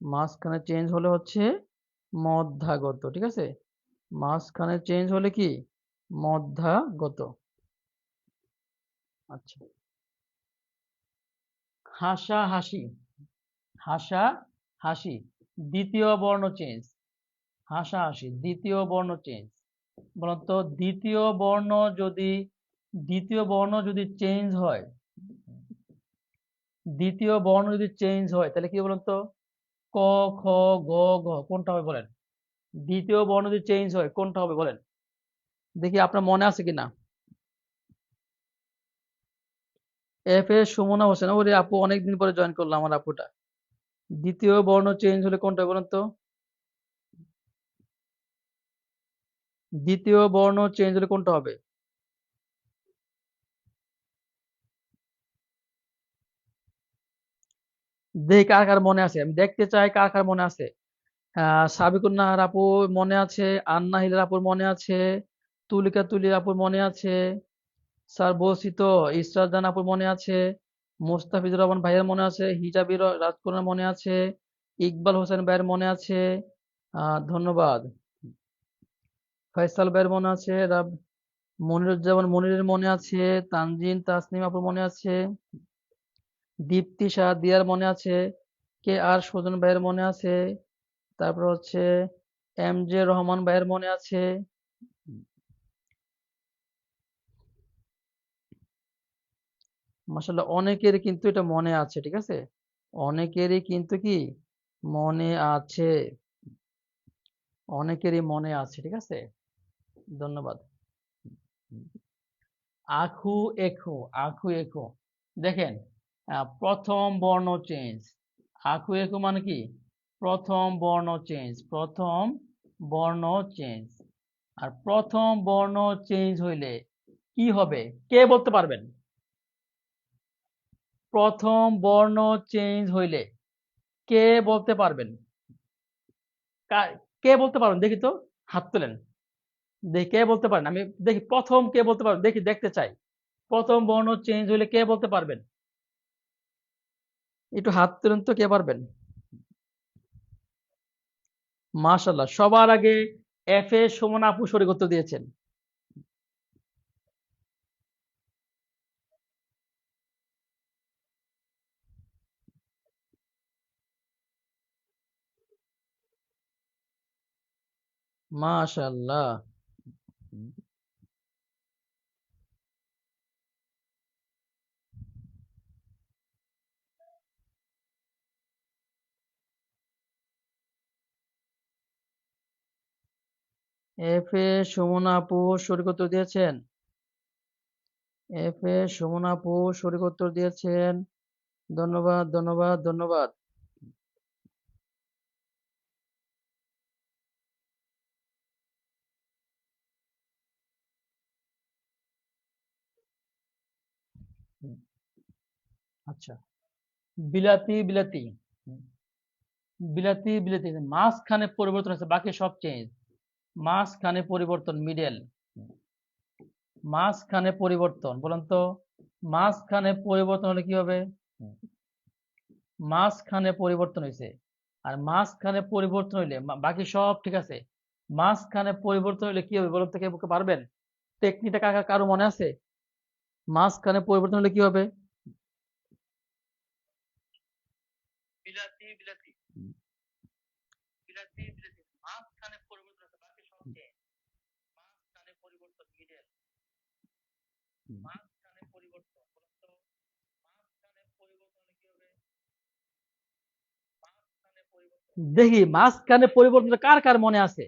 মাঝখানে চেঞ্জ হলে হচ্ছে মধ্যাগত, ঠিক আছে, মাঝখানে চেঞ্জ হলে কি মধ্যাগত। আচ্ছা, হাসা হাসি, হাসা হাসি দ্বিতীয় বর্ণ চেঞ্জ, হাসা হাসি দ্বিতীয় বর্ণ চেঞ্জ, বলতো দ্বিতীয় বর্ণ যদি, দ্বিতীয় বর্ণ যদি চেঞ্জ হয়, দ্বিতীয় বর্ণ যদি চেঞ্জ হয় তাহলে কি বলুন তো? ক, খ, গ, ঘ কোনটা হবে বলেন? দ্বিতীয় বর্ণ যদি চেঞ্জ হয় কোনটা হবে বলেন? দেখি আপনার মনে আছে কিনা। এফ এ সুমনা হোসেন, ওরে আপু অনেকদিন পরে জয়েন করলাম, আমার আপুটা। দ্বিতীয় বর্ণ চেঞ্জ হলে কোনটা বলুন তো? দ্বিতীয় বর্ণ চেঞ্জ হলে কোনটা হবে? দেখি কার কার মনে আছে, আমি দেখতে চাই কার কার মনে আছে। সাবিকুন নাহার আপু মনে আছে, আন্না হিলার আপুর মনে আছে, তুলিকা তুলির আপুর মনে আছে, স্যার বলছি তো, ইসরাত জাহান আপুর মনে আছে, মোস্তাফিজুর রহমান ভাইয়ের মনে আছে, হিজাবির রাজকুমার মনে আছে, ইকবাল হোসেন ভাইয়ের মনে আছে, ধন্যবাদ, ফয়সাল ভাইয়ের মনে আছে, মনিরুজ্জামান মনিরের মনে আছে, তানজিন তাসনিম আপুর মনে আছে, দীপ্তি শাহ দিয়ার মনে আছে, কে আর সুজন ভাইয়ের মনে আছে, তারপর হচ্ছে এম জে রহমান ভাইয়ের মনে আছে। মাশাআল্লাহ, অনেকের কিন্তু এটা মনে আছে, ঠিক আছে? অনেকেরই কিন্তু কি মনে আছে, অনেকেরই মনে আছে, ঠিক আছে? ধন্যবাদ। আখু এখো, আখু এখো, দেখেন প্রথম বর্ণ চেঞ্জ। আখু এখো মানে কি প্রথম বর্ণ চেঞ্জ, প্রথম বর্ণ চেঞ্জ। আর প্রথম বর্ণ চেঞ্জ হইলে কি হবে কে বলতে পারবেন? প্রথম বর্ণ চেঞ্জ হইলে কে বলতে পারবেন? কে বলতে পারবেন দেখি তো, হাত তোলেন। দেখি কে বলতে পারেন, আমি দেখি প্রথম কে বলতে পারবেন, দেখি দেখতে চাই। প্রথম বর্ণ চেঞ্জ হইলে কে বলতে পারবেন? একটু হাত তুলেন তো, কে পারবেন? মাশাআল্লাহ, সবার আগে এফ এ সুমন আপু সঠিক উত্তর দিয়েছেন। মাশাআল্লাহ। এফ এ সুমন আপু সঠিক উত্তর দিয়েছেন। এফ এ সুমন আপু সঠিক উত্তর দিয়েছেন। ধন্যবাদ, ধন্যবাদ, ধন্যবাদ। হুম, আচ্ছা, বিলাতি বিলাতি, হুম, বিলাতি বিলাতি, মাঝখানে পরিবর্তন আছে, বাকি সব চেঞ্জ। মাঝখানে পরিবর্তন, মিডল। মাঝখানে পরিবর্তন বলেন তো, মাঝখানে পরিবর্তন হলে কি হবে? মাঝখানে পরিবর্তন হয়েছে, আর মাঝখানে পরিবর্তন হইলে বাকি সব ঠিক আছে। মাঝখানে পরিবর্তন হইলে কি হবে বলুন তো, কে পারবেন? টেকনিকটা কারো মনে আছে? মাঝখানে পরিবর্তন হলে কি হবে? বিলাতি বিলাতি, বিলাতি বিলাতি, মাঝখানে পরিবর্তন আছে, বাকি সব চেঞ্জ। মাঝখানে পরিবর্তন, মিডল। মাঝখানে পরিবর্তন বলুন তো, মাঝখানে পরিবর্তন হলে কি হবে? মাঝখানে পরিবর্তন, দেখি মাঝখানে পরিবর্তন কার কার মনে আছে?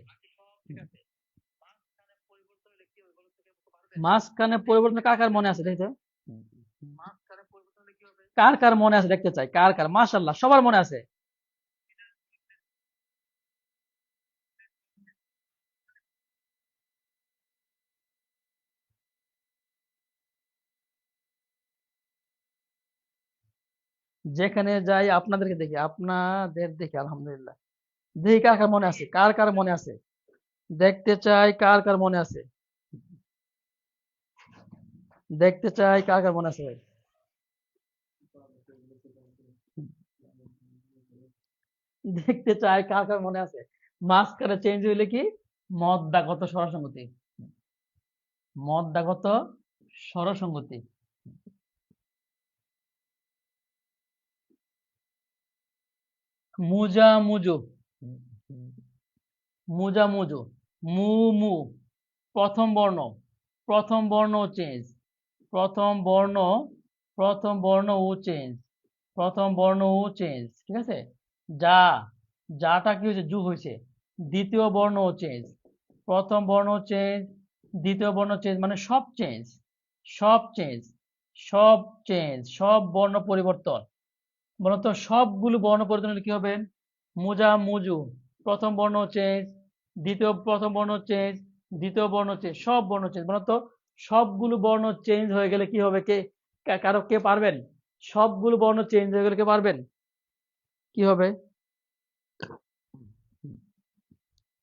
মাঝখানে পরিবর্তন কার কার মনে আছে দেখি তো। কার কার মনে আছে দেখতে চাই, কার কার, মাশাআল্লাহ সবার মনে আছে। যেখানে যাই আপনাদেরকে দেখি, আপনাদের দেখি, আলহামদুলিল্লাহ। দেখি কার কার মনে আছে, কার কার মনে আছে, দেখতে চাই কার কার মনে আছে, দেখতে চাই কার কার মনে আছে ভাই। দেখতে চাই কার কার মনে আছে। মাঝখানে চেঞ্জ হইলে কি মদ্দাগত স্বরসঙ্গতি, মদ্দাগত স্বরসঙ্গতি। মুজা মুজু, মুজা মুজু, মু মু, প্রথম বর্ণ, প্রথম বর্ণ চেঞ্জ, প্রথম বর্ণ, প্রথম বর্ণ ও চেঞ্জ, প্রথম বর্ণ ও চেঞ্জ, ঠিক আছে? যা, যাটা কি হয়েছে জু হয়েছে। দ্বিতীয় বর্ণ ও চেঞ্জ, প্রথম বর্ণ চেঞ্জ, দ্বিতীয় বর্ণ চেঞ্জ, মানে সব চেঞ্জ, সব চেঞ্জ, সব চেঞ্জ, সব বর্ণ পরিবর্তন। বলতো সবগুলো বর্ণ পরিবর্তন হলে কি হবে? মুজা মুজু, প্রথম বর্ণ চেঞ্জ, দ্বিতীয় প্রথম বর্ণ চেঞ্জ, দ্বিতীয় বর্ণ চেঞ্জ, সব বর্ণ চেঞ্জ। বলতো সবগুলো বর্ণ চেঞ্জ হয়ে গেলে কি হবে, কে কারো কে পারবেন? সবগুলো বর্ণ চেঞ্জ হয়ে গেলে কে পারবেন? কি হবে?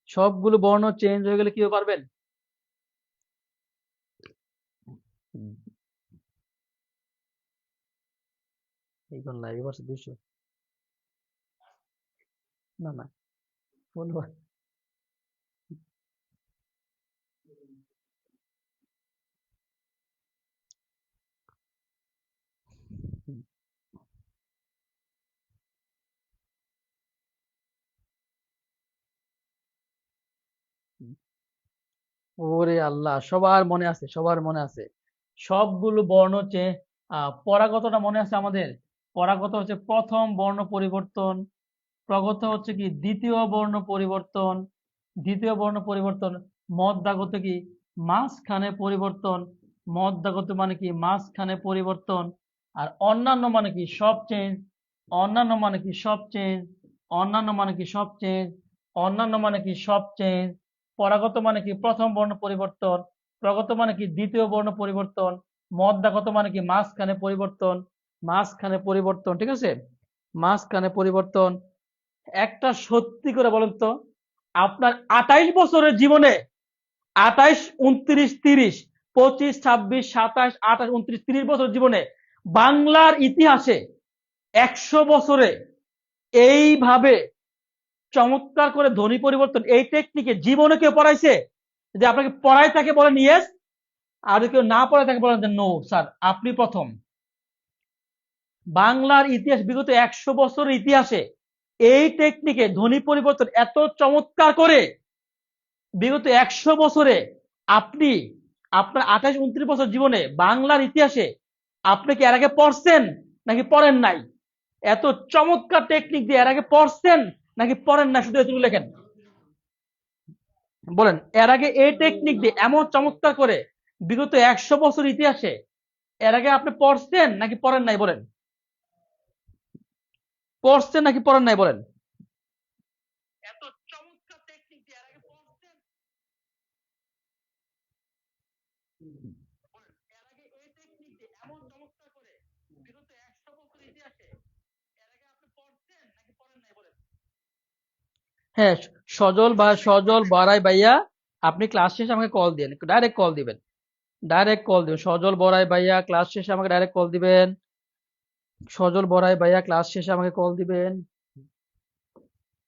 সবগুলো বর্ণ চেঞ্জ হয়ে গেলে কি হবে, পারবেন? এই কোন লাইভ আছে 200? না না, বলবো। ওরে আল্লাহ, সবার মনে আছে, সবার মনে আছে। সবগুলো বর্ণ চেঞ্জ, পরাগতটা মনে আছে আমাদের? পরাগত হচ্ছে প্রথম বর্ণ পরিবর্তন, প্রগত হচ্ছে কি দ্বিতীয় বর্ণ পরিবর্তন, দ্বিতীয় বর্ণ পরিবর্তন, মধ্যাগত কি মাঝখানে পরিবর্তন, মধ্যাগত মানে কি মাঝখানে পরিবর্তন, আর অন্যান্য মানে কি সব চেঞ্জ, অন্যান্য মানে কি সব চেঞ্জ, অন্যান্য মানে কি সব চেঞ্জ, অন্যান্য মানে কি সব চেঞ্জ। পরাগত মানে কি প্রথম বর্ণ পরিবর্তন, প্রগত মানে কি দ্বিতীয় বর্ণ পরিবর্তন, মধ্যাগত মানে কি মাঝখানে পরিবর্তন, মাঝখানে পরিবর্তন, ঠিক আছে, মাঝখানে পরিবর্তন। একটা সত্যি করে বলেন তো, আপনার 28 বছরের জীবনে 28, 29, 30, 25, 26, 27, 28, 29, 30 বছর জীবনে বাংলার ইতিহাসে 100 বছরে এইভাবে চমৎকার করে ধ্বনি পরিবর্তন এই টেকনিকে জীবনে কেউ পড়াইছে? যদি আপনাকে পড়াই থাকে বলেন ইয়েস, আর যদি কেউ না পড়াই থাকে বলেন নো স্যার, আপনি প্রথম। বাংলার ইতিহাস বিগত 100 বছরের ইতিহাসে এই টেকনিকে ধ্বনি পরিবর্তন এত চমৎকার করে বিগত 100 বছরে আপনি আপনার 28, 29 বছর জীবনে বাংলার ইতিহাসে আপনি কি এর আগে পড়ছেন নাকি পড়েন নাই? এত চমৎকার টেকনিক দিয়ে এর আগে পড়ছেন নাকি পড়েন না? শুধু এটুকু লেখেন, বলেন এর আগে এই টেকনিক দিয়ে এমন চমৎকার করে বিগত 100 বছর ইতিহাসে এর আগে আপনি পড়ছেন নাকি পড়েন নাই? বলেন পড়ছেন নাকি পড়েন নাই? বলেন এত চমৎকার টেকনিক দিয়ে এর আগে পড়ছেন, বলেন এর আগে এই টেকনিক দিয়ে এমন চমৎকার করে বিগত 100 বছর ইতিহাসে এর আগে আপনি পড়ছেন নাকি পড়েন নাই? বলেন। হ্যাঁ, সজল বড়াই ভাইয়া, আপনি ক্লাস শেষে আমাকে কল দিবেন, ডাইরেক্ট কল দিবেন, ডাইরেক্ট কল দিবেন। সজল বড়াই ভাইয়া ক্লাস শেষে আমাকে ডাইরেক্ট কল দিবেন, সজল বড়াই ভাইয়া ক্লাস শেষে আমাকে কল দিবেন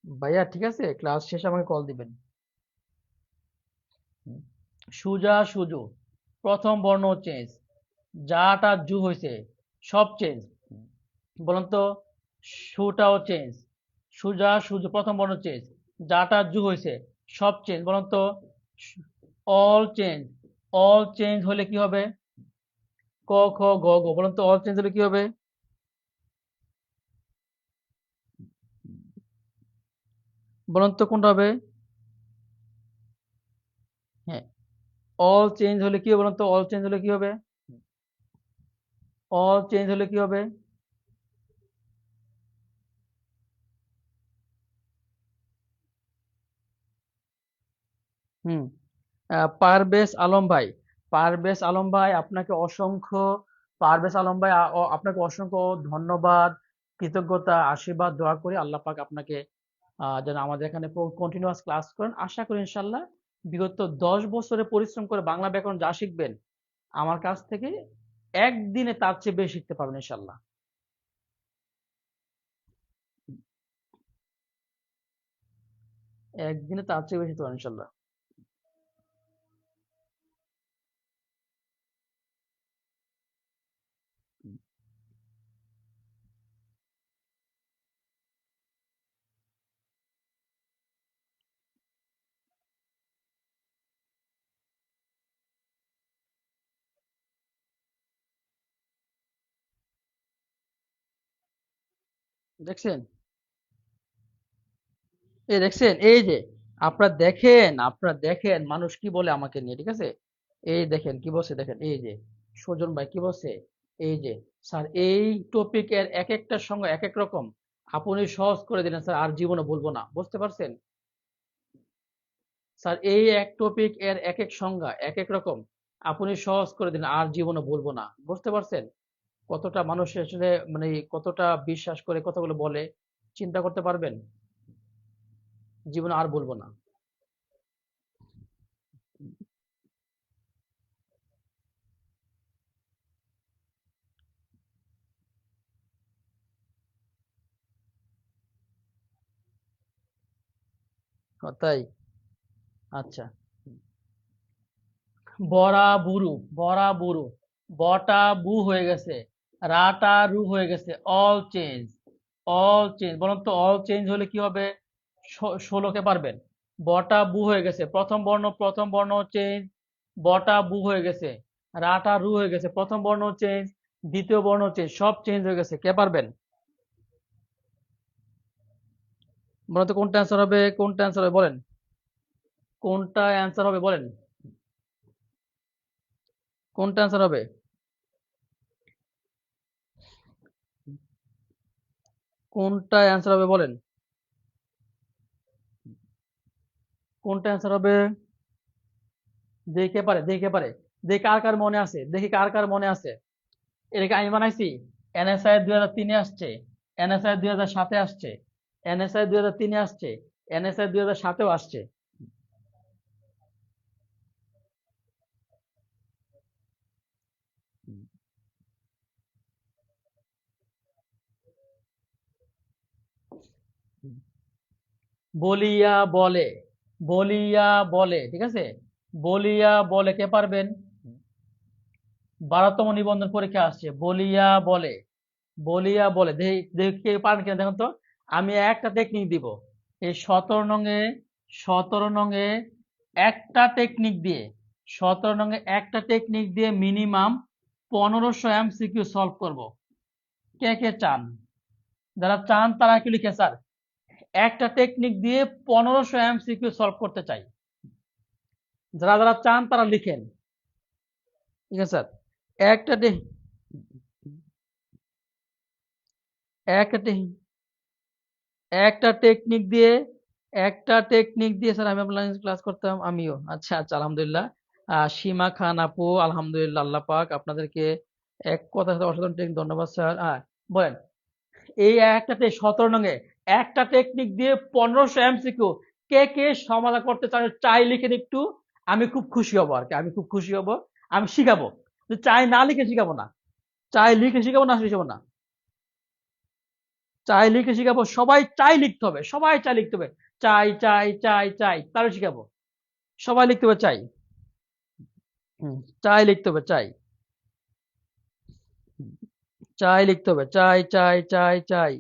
ভাইয়া, ঠিক আছে, ক্লাস শেষে আমাকে কল দিবেন। সুজা সুজু প্রথম বর্ণ চেঞ্জ, যাটা জু হয়েছে সব চেঞ্জ, বলুন তো। সুটাও চেঞ্জ, সুজা সুজু প্রথম বর্ণ চেঞ্জ, যাটা জু হয়েছে সব চেঞ্জ, বলুন তো। অল চেঞ্জ, অল চেঞ্জ হলে কি হবে? ক খ গ ঘ, বলুন তো অল চেঞ্জ হলে কি হবে? বলুন তো কোনটা হবে? হ্যাঁ, অল চেঞ্জ হলে কি হবে বলুন তো? অল চেঞ্জ হলে কি হবে? অল চেঞ্জ হলে কি হবে? হুম, পারভেজ আলম ভাই, পারভেজ আলম ভাই আপনাকে অসংখ্য, পারভেজ আলম ভাই আপনাকে অসংখ্য ধন্যবাদ, কৃতজ্ঞতা, আশীর্বাদ, দোয়া করি আল্লাহ পাক আপনাকে যেন আমাদের এখানে কন্টিনিউয়াস ক্লাস করেন। আশা করি ইনশাল্লাহ বিগত 10 বছরে পরিশ্রম করে বাংলা ব্যাকরণ যা শিখবেন আমার কাছ থেকে একদিনে তার চেয়ে বেশি শিখতে পারবেন ইনশাল্লাহ। একদিনে তার চেয়ে বেশি শিখতে পারবেন ইনশাল্লাহ। দেখছেন, এই দেখছেন, এই যে আপনারা দেখেন মানুষ কি বলে আমাকে নিয়ে, ঠিক আছে, এই দেখেন কি বলছে, দেখেন এই যে সুজন ভাই কি বলছে, এই যে স্যার এই টপিকের এক একটার সঙ্গে এক এক রকম, আপনি সহজ করে দিলেন স্যার, আর জীবনে বলবো না, বুঝতে পারছেন স্যার? এই এক টপিক এর এক এক সংজ্ঞা এক এক রকম, আপনি সহজ করে দিলেন, আর জীবনে বলবো না, বুঝতে পারছেন? কতটা মানুষ আসলে মানে কতটা বিশ্বাস করে কথাগুলো বলে, চিন্তা করতে পারবেন? জীবনে আর বলবো না। তাই, আচ্ছা। বড়া বুরু, বড়া বুরু, বটা বু হয়ে গেছে, রাটা রু হয়ে গেছে, অল চেঞ্জ, অল চেঞ্জ, বলুন তো অল চেঞ্জ হলে কি হবে? 16কে পারবেন। বটা বু হয়ে গেছে, প্রথম বর্ণ চেঞ্জ, বটা বু হয়ে গেছে, রাটা রু হয়ে গেছে, প্রথম বর্ণ চেঞ্জ, দ্বিতীয় বর্ণ চেঞ্জ, সব চেঞ্জ হয়ে গেছে। কে পারবেন? বলতো কোনটা অ্যান্সার হবে, কোনটা অ্যান্সার হবে বলেন, কোনটা অ্যান্সার হবে বলেন, কোনটা অ্যান্সার হবে? কোনটা অ্যান্সার হবে বলেন, কোনটা অ্যান্সার হবে? দেখি কে পারে, দেখি কে পারে, দেখি কার কার মনে আছে, দেখি কার কার মনে আছে। এটাকে আমি বানাইছি। এনএসআই 2003-এ আসছে, এনএসআই 2007-এ আসছে, এনএসআই 2003-এ আসছে, এনএসআই 2007-এও আসছে। বলিয়া বলে, বলিয়া বলে, ঠিক আছে, বলিয়া বলে, কে পারবেন? 12তম নিবন্ধন পরীক্ষা আসছে, বলিয়া বলে, বলিয়া বলে, দেখি দেখি কে পারেন কিনা দেখুন তো। আমি একটা টেকনিক দিব, এই 17 নং-এ, 17 নং-এ একটা টেকনিক দিয়ে, 17 নং-এ একটা টেকনিক দিয়ে মিনিমাম 1500 এমসিকিউ সলভ করব। কে কে চান? যারা চান তারা একটু লিখে স্যার, একটা টেকনিক দিয়ে 1500 এমসিকিউ সলভ করতে চাই। যারা যারা চান তারা লিখেন, ঠিক আছে স্যার। একটা একটা একটা টেকনিক দিয়ে, একটা টেকনিক দিয়ে স্যার আমি অনলাইন ক্লাস করতাম আমিও। আচ্ছা আচ্ছা, আলহামদুলিল্লাহ। সীমা খান আপু, আলহামদুলিল্লাহ, আল্লাহ পাক আপনাদেরকে এক কথা অসাধারণ টেকনিক, ধন্যবাদ স্যার। বলেন, এই একটা 17 নং-এ একটা টেকনিক দিয়ে 1500 এমসিকিউ কে কে সমাধান করতে চান চাই লিখেন একটু, আমি খুব খুশি হব আর কি, আমি খুব খুশি হব। আমি শিখাবো, চাই না লিখে শিখাবো না, চাই লিখে শিখাবো না, শিখাবো না, চাই লিখে শিখাবো। সবাই চাই লিখতে হবে, সবাই চাই লিখতে হবে, চাই চাই চাই চাই, তাহলে শিখাবো। সবাই লিখতে হবে চাই, চাই লিখতে হবে, চাই, চাই লিখতে হবে, চাই চাই চাই চাই,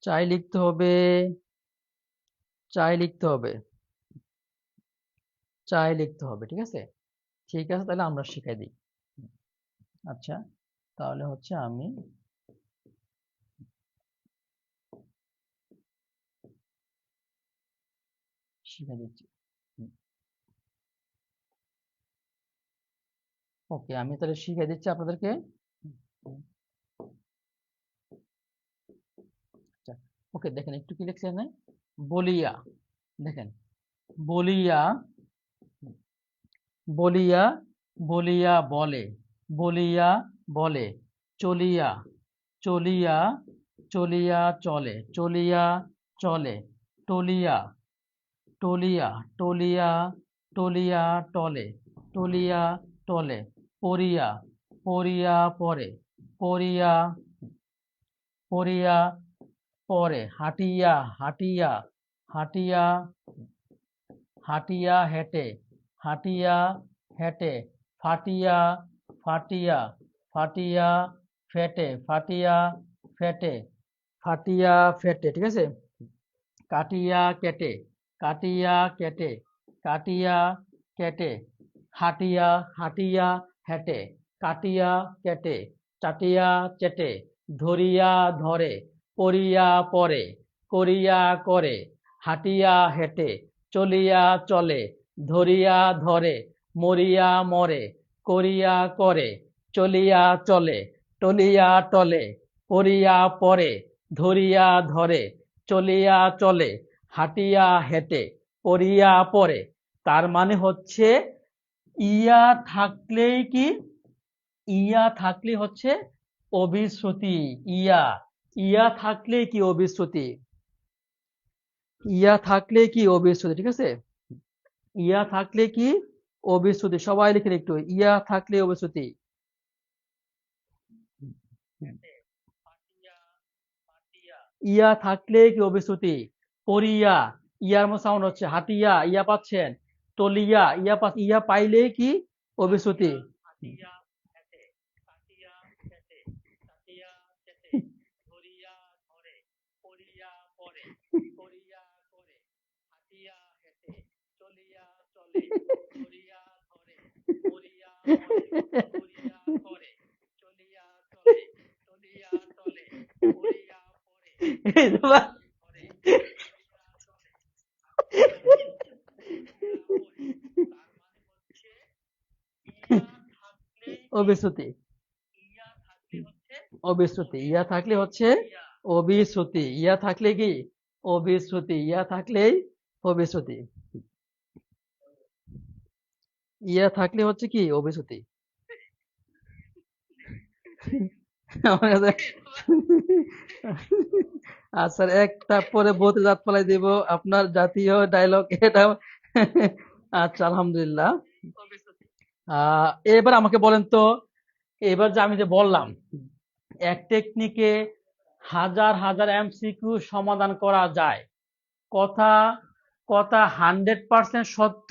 চাই লিখতে হবে, চাই লিখতে হবে, চাই লিখতে হবে, ঠিক আছে। ঠিক আছে, তাহলে আমরা শিখাই দিই। আচ্ছা, তাহলে হচ্ছে আমি শিখাই দিচ্ছি। ওকে, আমি তাহলে শিখাই দিচ্ছি আপনাদেরকে। আচ্ছা, ওকে, দেখেন একটু কি লিখছে এখানে, বলিয়া, দেখেন, বলিয়া, বলিয়া, বলিয়া বলে, বলিয়া বলে, চলিয়া, চলিয়া, চলিয়া চলে, চলিয়া চলে, টলিয়া, টলিয়া, টলিয়া, টলিয়া টলে, টলিয়া টলে, পড়িয়া, পড়িয়া পড়ে, পড়িয়া, পড়িয়া পড়ে, হাঁটিয়া, হাঁটিয়া, হাঁটিয়া, হাঁটিয়া হেঁটে, হাঁটিয়া হেঁটে, ফাটিয়া, ফাটিয়া, ফাটিয়া ফেটে, ফাটিয়া ফেটে, ফাটিয়া ফেটে, ঠিক আছে। কাটিয়া কেটে, কাটিয়া কেটে, কাটিয়া কেটে, হাটিয়া, হাটিয়া হেঁটে, কাটিয়া কেটে, চাটিয়া চেটে, ধরিয়া ধরে, পড়িয়া পড়ে, করিয়া করে, হাঁটিয়া হেঁটে, চলিয়া চলে, ধরিয়া ধরে, মরিয়া মরে, করিয়া করে, চলিয়া চলে, টলিয়া টলে, পড়িয়া পড়ে, ধরিয়া ধরে, চলিয়া চলে, হাঁটিয়া হেঁটে, পড়িয়া পড়ে। তার মানে হচ্ছে ইয়া থাকলেই কি, ইয়া থাকলে হচ্ছে অভিশ্রুতি। ইয়া, ইয়া থাকলে কি অভিশ্রুতি, ইয়া থাকলে কি অভিশ্রুতি, ঠিক আছে। ইয়া থাকলে কি অভিশ্রুতি, সবাই লিখে একটু, ইয়া থাকলে অভিশ্রুতি। ইয়া থাকলে কি অভিশ্রুতি, পড়িয়া, ইয়ার মতো সাউন্ড হচ্ছে, হাঁটিয়া, ইয়া পাচ্ছেন, টলিয়া, ইয়া ইয়া পাইলে কি অভিশ্রুতি। এই যে ভাই, অবিশ্রুতি, অবিশ্রুতি, ইয়া থাকলে হচ্ছে অবিশ্রুতি, ইয়া থাকলে কি অবিশ্রুতি, ইয়া থাকলেই অবিশ্রুতি, ইয়া থাকলে হচ্ছে কি অবিশ্রুতি। আমার কাছে আচ্ছা, একটা পরে বলতে জাত পালাই দিব আপনার জাতীয় ডায়লগ এটা। আচ্ছা, আলহামদুলিল্লাহ। এবার আমাকে বলেন তো, এবার যে আমি যে বললাম এক টেকনিকে হাজার হাজার এমসিকিউ সমাধান করা যায়, কথা কথা 100% সত্য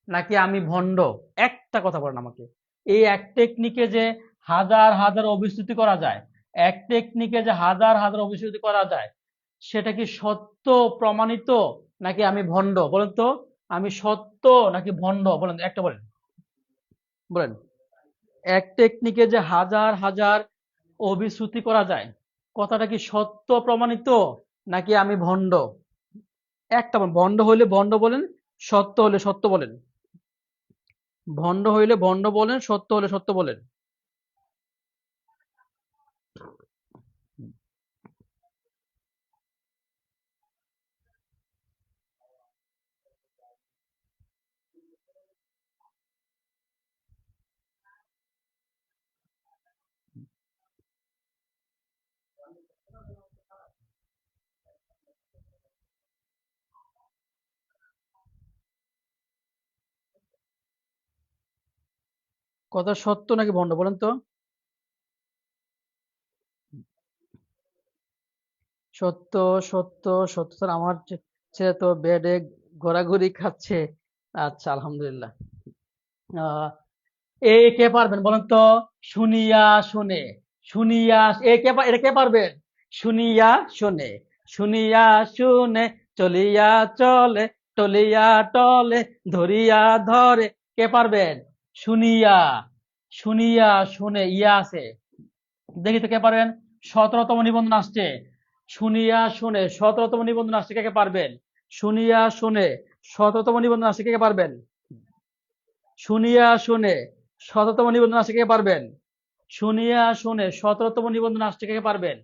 নাকি আমি ভণ্ড? একটা কথা বলেন আমাকে। এই এক টেকনিকে যে হাজার হাজার অভিশ্রুতি করা যায়, এক টেকনিকে যে হাজার হাজার অভিশ্রুতি করা যায়, সেটা কি সত্য প্রমাণিত নাকি আমি ভণ্ড? বলেন তো, আমি সত্য নাকি ভণ্ড? বলেন, একটা বলেন, বলেন। এক টেকনিকে যে হাজার হাজার অভিশ্রুতি করা যায়, কথাটা কি সত্য প্রমাণিত নাকি আমি ভণ্ড? একটা বলেন। ভণ্ড হইলে ভণ্ড বলেন, সত্য হলে সত্য বলেন। ভণ্ড হইলে ভণ্ড বলেন, সত্য হলে সত্য বলেন। কথা সত্য নাকি ভণ্ড বলেন তো? সত্য, সত্য, সত্য। স্যার আমার ছেলে তো বেডে ঘোরাঘুরি খাচ্ছে। আচ্ছা, আলহামদুলিল্লাহ। আহ এ কে পারবেন বলেন তো? শুনিয়া শুনে, শুনিয়া, এটা কে পারবেন? শুনিয়া শুনে, শুনিয়া শুনে, চলিয়া চলে, টলিয়া টলে, ধরিয়া ধরে, কে পারবেন? শুনিয়া, শুনিয়া শুনে, ইয়া আছে, দেখি তো কে পারবেন? 17তম নিবন্ধন আসছে। শুনিয়া শুনে 17তম নিবন্ধন আসছে, কে কে পারবেন? শুনিয়া শুনে 17তম নিবন্ধন আসছে, কে কে পারবেন? শুনিয়া শুনে 17তম নিবন্ধন আসছে, কে কে পারবেন? শুনিয়া শুনে 17তম নিবন্ধন আসছে, কে কে পারবেন?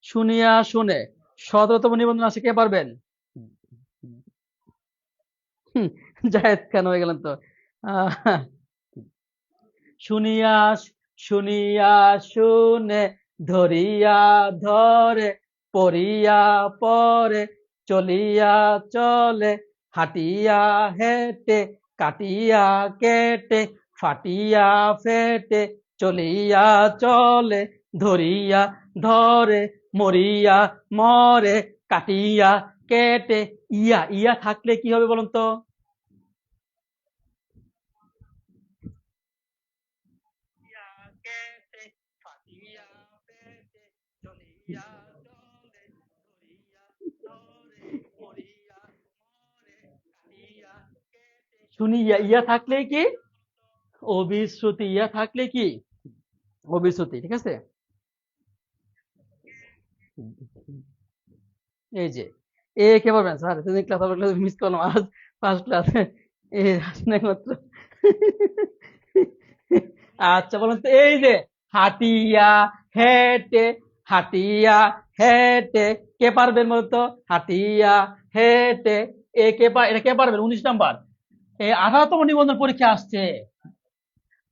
শুনিয়া শুনে 17তম নিবন্ধন আসছে, কে পারবেন? হুম, জায়েদ খান হয়ে গেলেন তো। আহ, শুনিয়া শুনিয়া শুনে, ধরিয়া ধরে, পড়িয়া পড়ে, চলিয়া চলে, হাঁটিয়া হেঁটে, কাটিয়া কেটে, ফাটিয়া ফেটে, চলিয়া চলে, ধরিয়া ধরে, মরিয়া মরে, কাটিয়া কেটে, ইয়া, ইয়া থাকলে কি হবে বলুন তো? শুনি, ইয়া, ইয়া থাকলে কি অবিশ্রুতি, ইয়া থাকলে কি অবিশ্রুতি, ঠিক আছে। এই যে কে পারবেন স্যার? সেদিন ক্লাস আবার ক্লাস মিস করলাম, আজ ফার্স্ট ক্লাস এই আসলে মাত্র। আচ্ছা, বলুন তো, এই যে হাঁটিয়া হেঁটে, হাঁটিয়া হেঁটে, কে পারবেন বলতো? হাঁটিয়া হেঁটে, এটা কে পারবেন? 19 নাম্বার। এই 18তম নিবন্ধন পরীক্ষা আসছে,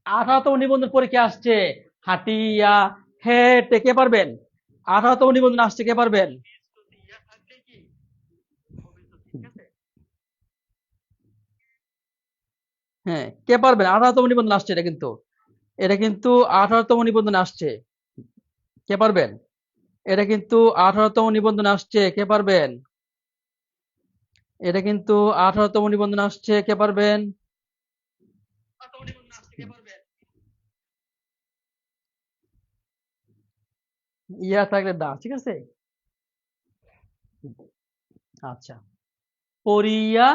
18তম নিবন্ধন পরীক্ষা আসছে। হাঁটিয়া হেঁটে, কে পারবেন? 18তম নিবন্ধন আসছে, কে পারবেন? হ্যাঁ, কে পারবেন? 18তম নিবন্ধন আসছে, এটা কিন্তু, এটা কিন্তু 18তম নিবন্ধন আসছে, কে পারবেন? এটা কিন্তু 18তম নিবন্ধন আসছে, কে পারবেন? এটা কিন্তু 18তম নিবন্ধন আসছে, কে পারবেন? ইয়া থাকলে দা, ঠিক আছে। আচ্ছা, পড়িয়া,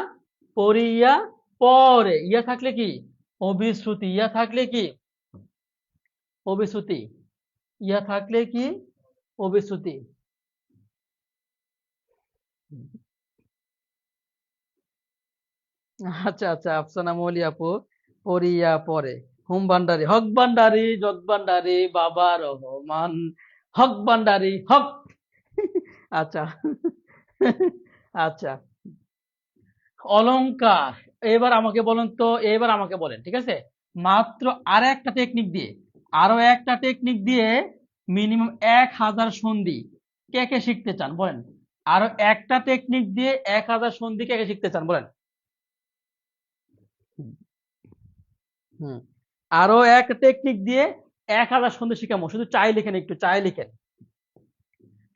পড়িয়া পরে, ইয়া থাকলে কি অভিশ্রুতি, ইয়া থাকলে কি অভিশ্রুতি, ইয়া থাকলে কি অভিশ্রুতি। আচ্ছা আচ্ছা, আফসানা মৌলি আপু, পড়িয়া পরে, হুম ভান্ডারি, হক ভান্ডারি, জগ ভান্ডারি, বাবা রহমান, হক ভান্ডারি হক। আচ্ছা। আচ্ছা, অলংকার, এবার আমাকে বলেন তো, এবার আমাকে বলেন, ঠিক আছে, মাত্র আর একটা টেকনিক দিয়ে, আরো একটা টেকনিক দিয়ে মিনিমাম 1000 সন্ধি কে কে শিখতে চান বলেন? আরো একটা টেকনিক দিয়ে 1000 সন্ধি কে কে শিখতে চান বলেন? হুম, আরো এক টেকনিক দিয়ে 1000 সন্ধি শিখামো, শুধু চাই লিখেন, একটু চাই লিখেন,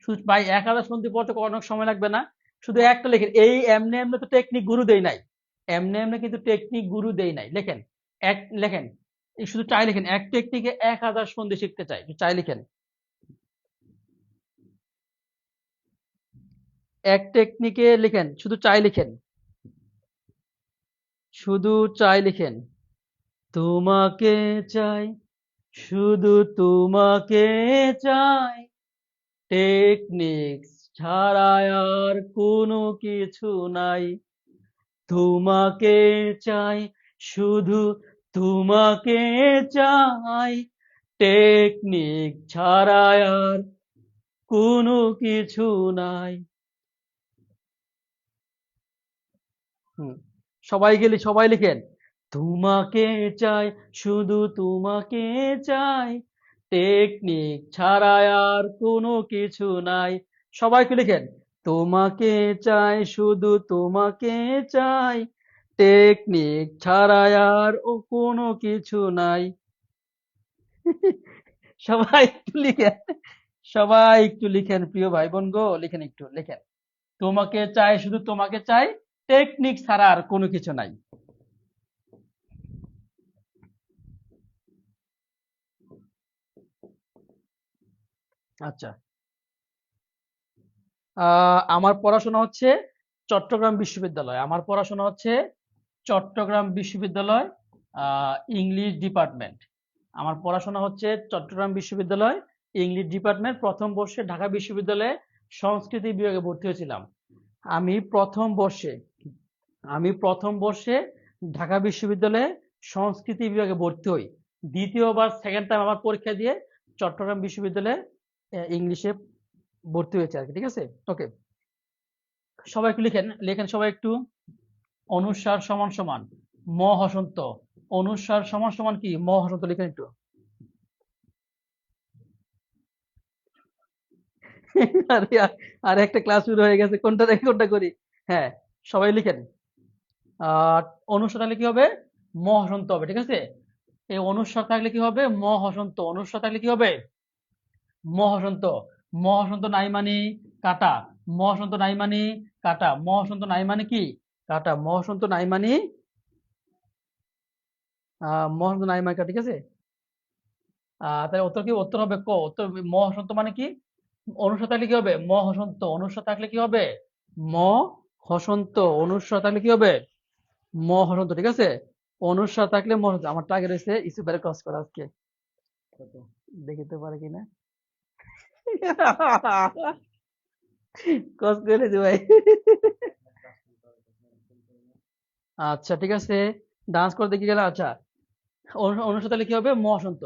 শুধু ভাই 1000 সন্ধি পড়তে অনেক সময় লাগবে না, শুধু একটা লিখেন, এই এমনি এমনি তো টেকনিক গুরু দেই নাই, এমনি এমনি কিন্তু টেকনিক গুরু দেই নাই, লেখেন, এক লেখেন, এই শুধু চাই লিখেন, এক টেকনিকে 1000 সন্ধি শিখতে চাই, একটু চাই লিখেন, এক টেকনিকে লিখেন, শুধু চাই লিখেন, শুধু চাই লিখেন, তোমাকে চাই, শুধু তোমাকে চাই, টেকনিক্স ছাড়া আর কোনো কিছু নাই, তোমাকে চাই, শুধু তোমাকে চাই, টেকনিক ছাড়া আর কোনো কিছু নাই। হুম, সবাই গেলে সবাই লিখেন, তোমাকে চাই, শুধু তোমাকে চাই, টেকনিক ছাড়া আর কোনো কিছু নাই। সবাই একটু লিখেন, তোমাকে চাই, শুধু তোমাকে চাই, টেকনিক ছাড়া আর ও কোনো কিছু নাই। সবাই একটু লিখেন, সবাই একটু লিখেন, প্রিয় ভাই বোন গো, লিখেন, একটু লিখেন, তোমাকে চাই, শুধু তোমাকে চাই, টেকনিক ছাড়া আর কোনো কিছু নাই। আচ্ছা, আমার পড়াশোনা হচ্ছে চট্টগ্রাম বিশ্ববিদ্যালয়, আমার পড়াশোনা হচ্ছে চট্টগ্রাম বিশ্ববিদ্যালয়, ইংলিশ ডিপার্টমেন্ট, আমার পড়াশোনা হচ্ছে চট্টগ্রাম বিশ্ববিদ্যালয় ইংলিশ ডিপার্টমেন্ট, প্রথম বর্ষে ঢাকা বিশ্ববিদ্যালয়ে সংস্কৃতি বিভাগে ভর্তি হয়েছিলাম। আমি প্রথম বর্ষে আমি প্রথম বর্ষে ঢাকা বিশ্ববিদ্যালয়ে সংস্কৃতি বিভাগে ভর্তি হই, দ্বিতীয়বার সেকেন্ড টাইম আবার পরীক্ষা দিয়ে চট্টগ্রাম বিশ্ববিদ্যালয়ে ইংলিশে ভর্তি হয়েছে আর কি, ঠিক আছে। ওকে, সবাই একটু লিখেন, লিখেন সবাই একটু, অনুস্বার সমান সমান ম হসন্ত, অনুস্বার সমান সমান কি ম হসন্ত, লিখেন একটু। আরে আর একটা ক্লাস শুরু হয়ে গেছে, কোনটা রেখে কোনটা করি। হ্যাঁ, সবাই লিখেন, আহ অনুস্বার থাকলে কি হবে, ম হসন্ত হবে, ঠিক আছে। এই অনুস্বার থাকলে কি হবে, ম হসন্ত, অনুস্বার থাকলে কি হবে, ম হসন্ত, ম হসন্ত নাই মানে কাটা, ম হসন্ত নাই মানে কাটা, ম হসন্ত নাই মানে কি কাটা, ম হসন্ত নাই মানে ম হসন্ত নাই মানে কাটা, ঠিক আছে। তাহলে উত্তর কি, উত্তর হবে ক, উত্তর ম হসন্ত মানে কি, অনুস্বার থাকলে কি হবে, ম হসন্ত, অনুস্বার থাকলে কি হবে, ম হসন্ত, অনুস্বার থাকলে কি হবে, ম হসন্ত, ঠিক আছে। অনুস্বার থাকলে ম হসন্ত। আমার টার্গেট রয়েছে ইসু বের ক্রস করা আজকে, কত দেখিতে পারে কিনা। ক্রস করে দি ভাই। আচ্ছা ঠিক আছে, ডান্স করে দেখি গেলে। আচ্ছা, অনুস্বার তাহলে কি হবে, ম হসন্ত।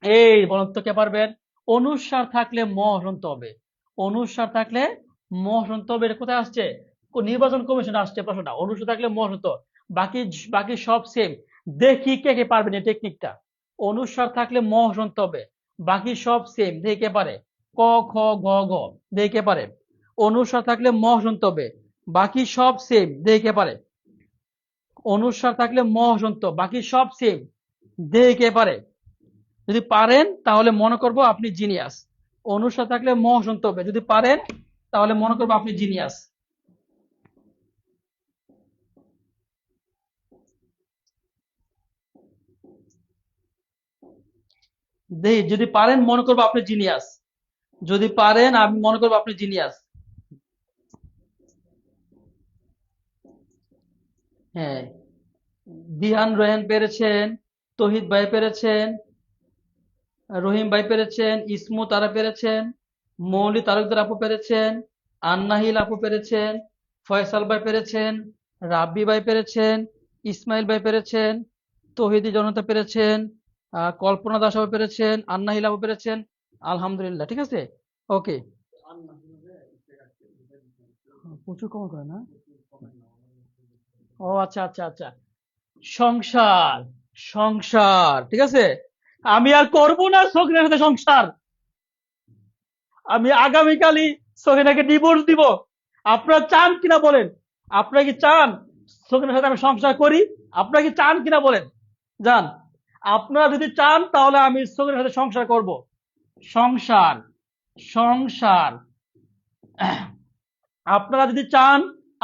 এই বলুন তো কে পারবেন, অনুস্বার থাকলে ম হসন্ত হবে, অনুস্বার থাকলে ম হসন্ত হবে, এটা কোথায় আসছে, নির্বাচন কমিশন আসছে প্রশ্নটা, অনুস্বার থাকলে ম হসন্ত, বাকি বাকি সব সেম। দেখি কে কে পারবেন এই টেকনিকটা, অনুস্বার থাকলে ম হসন্ত হবে, বাকি সব সেম, দেখি কে পারে, ক খ গ ঘ, দেখি কে পারে, অনুস্বার থাকলে ম হসন্ত হবে, বাকি সব সেম, দেখি কে পারে, অনুস্বার থাকলে ম হসন্ত, বাকি সব সেম, দেখি কে পারে। যদি পারেন তাহলে মনে করব আপনি জিনিয়াস, অনুস্বার থাকলে ম হসন্ত হবে, যদি পারেন তাহলে মনে করবো আপনি জিনিয়াস। যদি পারেন মনে করবো আপনি জিনিয়াস, যদি পারেন আমি মনে করবো আপনি জিনিয়াস। হ্যাঁ, দিহান রোহেন পেরেছেন, তহিদ ভাই পেরেছেন, রহিম ভাই পেরেছেন, ইসমু তারা পেরেছেন, মৌলি তালুকদার আপু পেরেছেন, আন্নাহিল আপু পেরেছেন, ফয়সাল ভাই পেরেছেন, রাব্বি ভাই পেরেছেন, ইসমাইল ভাই পেরেছেন, তহিদি জনতা পেরেছেন, কল্পনা দাস আপু পেরেছেন, আন্নাহিল আপু পেরেছেন। আলহামদুলিল্লাহ, ঠিক আছে। ওকে। প্রচুর কমন করে না? ও আচ্ছা আচ্ছা আচ্ছা। সংসার, সংসার, ঠিক আছে। আমি আর করবো না সকিনার সাথে সংসার। আমি আগামীকালই সকিনাকে ডিভোর্স দিব। আপনারা চান কিনা বলেন? আপনারা কি চান সকিনার সাথে আমি সংসার করি? আপনারা কি চান কিনা বলেন? যান। আপনারা যদি চান তাহলে আমি সকিনার সাথে সংসার করব। সংসার, সংসার। আপনারা যদি চান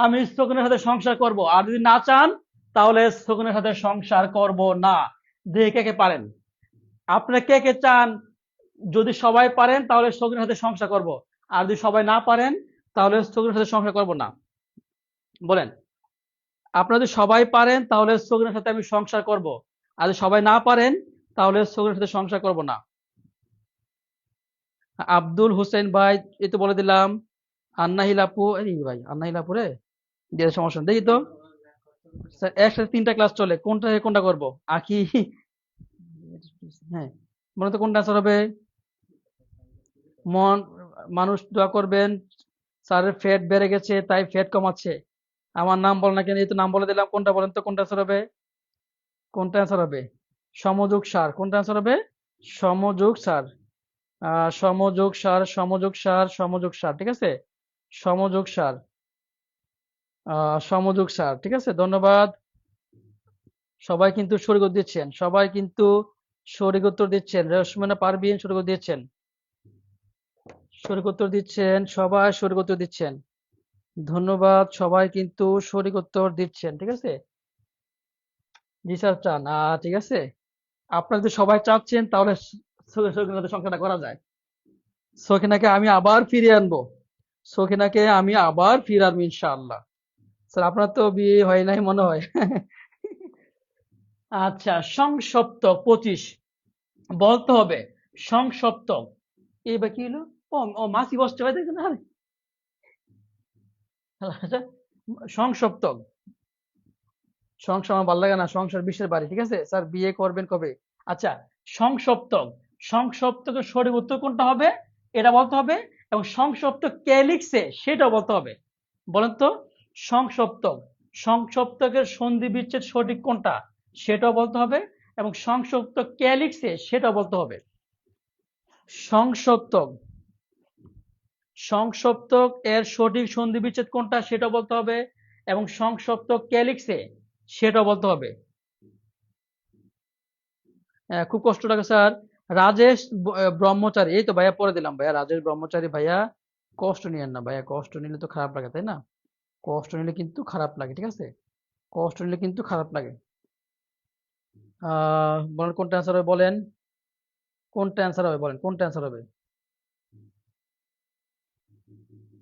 আমি সকিনার সাথে সংসার করব, আর যদি না চান তাহলে সকিনার সাথে সংসার করব না। দেখে কে কে পারেন? আপনারা কে কে চান? যদি সবাই পারেন তাহলে সকিনার সাথে সংসার করব, আর যদি সবাই না পারেন তাহলে সকিনার সাথে সংসার করব না। বলেন। আপনারা যদি সবাই পারেন তাহলে সকিনার সাথে আমি সংসার করব, আর যদি সবাই না পারেন তাহলে সকিনার সাথে সংসার করব না। আব্দুল হোসেন ভাই, এই তো বলে দিলাম। আন্নাহিল আপু, এই ভাই আন্নাহিল আপু রে দিয়ে সমস্যা নেই। দেখি তো স্যার, একসাথে তিনটা ক্লাস চলে, কোনটা থেকে কোনটা করব? আখি, হ্যাঁ, মনে তো কোনটা আনসার হবে? মন, মানুষ দোয়া করবেন, স্যারের ফ্যাট বেড়ে গেছে তাই ফ্যাট কমাচ্ছে। আমার নাম বলেন না কেন? এই তো নাম বলে দিলাম। কোনটা বলেন তো, কোনটা অ্যান্সার হবে? কোনটা অ্যান্সার হবে? সমযোগ সার। কোনটা অ্যান্সার হবে? সমযোগ সার। সমযোগ সার, সমযোগ সার, সমযোগ সার, ঠিক আছে। সমযোগ সার, সমযোগ সার, ঠিক আছে। ধন্যবাদ। সবাই কিন্তু সঠিক উত্তর দিচ্ছেন, সবাই কিন্তু সঠিক উত্তর দিচ্ছেন। রেশমানা পারভিন সঠিক উত্তর দিচ্ছেন, সঠিক উত্তর দিচ্ছেন, সবাই সঠিক উত্তর দিচ্ছেন। ধন্যবাদ, সবাই কিন্তু সঠিক উত্তর দিচ্ছেন, ঠিক আছে। জি স্যার চান, ঠিক আছে। আপনারা যদি সবাই চাচ্ছেন তাহলে সকিনার সাথে সংসারটা করা যায়। সকিনাকে আমি আবার ফিরিয়ে আনবো, সকিনাকে আমি আবার ফিরে আনবো ইনশাআল্লাহ। স্যার আপনার তো বিয়ে হয় নাই মনে হয়। আচ্ছা, সংসপ্তক 25 বলতে হবে। সংসপ্তক, এবার কি হলো? ও ও মাছি বসতে হয় দেখছেন? আরে আচ্ছা, সংসপ্তক, সংসার আমার ভালো লাগে না, সংসার বিশ্বের বাড়ি, ঠিক আছে। স্যার বিয়ে করবেন কবে? আচ্ছা, সংসপ্তক, সংসপ্তকের সঠিক উত্তর কোনটা হবে এটা বলতে হবে, এবং সংসপ্তক কে লিখছে সেটাও বলতে হবে। বলেন তো, সংসপ্তক, সংসপ্তকের সন্ধি বিচ্ছেদ সঠিক কোনটা সেটাও বলতে হবে, এবং সংসপ্তক কে লিখছে সেটাও বলতে হবে। সংসপ্তক, সংসপ্তক এর সঠিক সন্ধি বিচ্ছেদ কোনটা সেটাও বলতে হবে, এবং সংসপ্তক কে লিখছে সেটাও বলতে হবে। খুব কষ্ট লাগে স্যার। রাজেশ ব্রহ্মচারী, এই তো ভাইয়া পড়ে দিলাম ভাইয়া, রাজেশ ব্রহ্মচারী ভাইয়া। কষ্ট নিয়েন না ভাইয়া, কষ্ট নিলে তো খারাপ লাগে তাই না? কষ্ট নিলে কিন্তু খারাপ লাগে, ঠিক আছে। কষ্ট নিলে কিন্তু খারাপ লাগে। বলেন কোনটা অ্যান্সার হবে, বলেন কোনটা অ্যান্সার হবে, বলেন কোনটা অ্যান্সার হবে,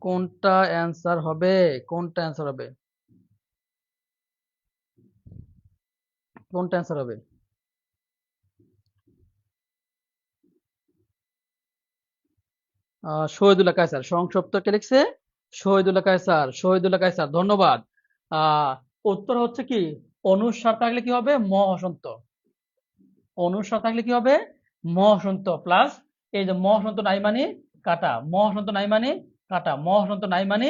কোনটা অ্যান্সার হবে, কোনটা অ্যান্সার হবে, কোনটা অ্যান্সার হবে? শহীদুল্লাহ কায়সার, সংক্ষিপ্ত কে লিখছে? শহীদুল্লাহ কায়সার, শহীদুল্লাহ কায়সার, ধন্যবাদ। আহ উত্তর হচ্ছে কি, অনুস্বার থাকলে কি হবে? ম হসন্ত। অনুস্বার থাকলে কি হবে? ম হসন্ত প্লাস, এই যে ম হসন্ত নাই মানে কাটা, ম হসন্ত নাই মানে কাটা, ম হসন্ত নাই মানে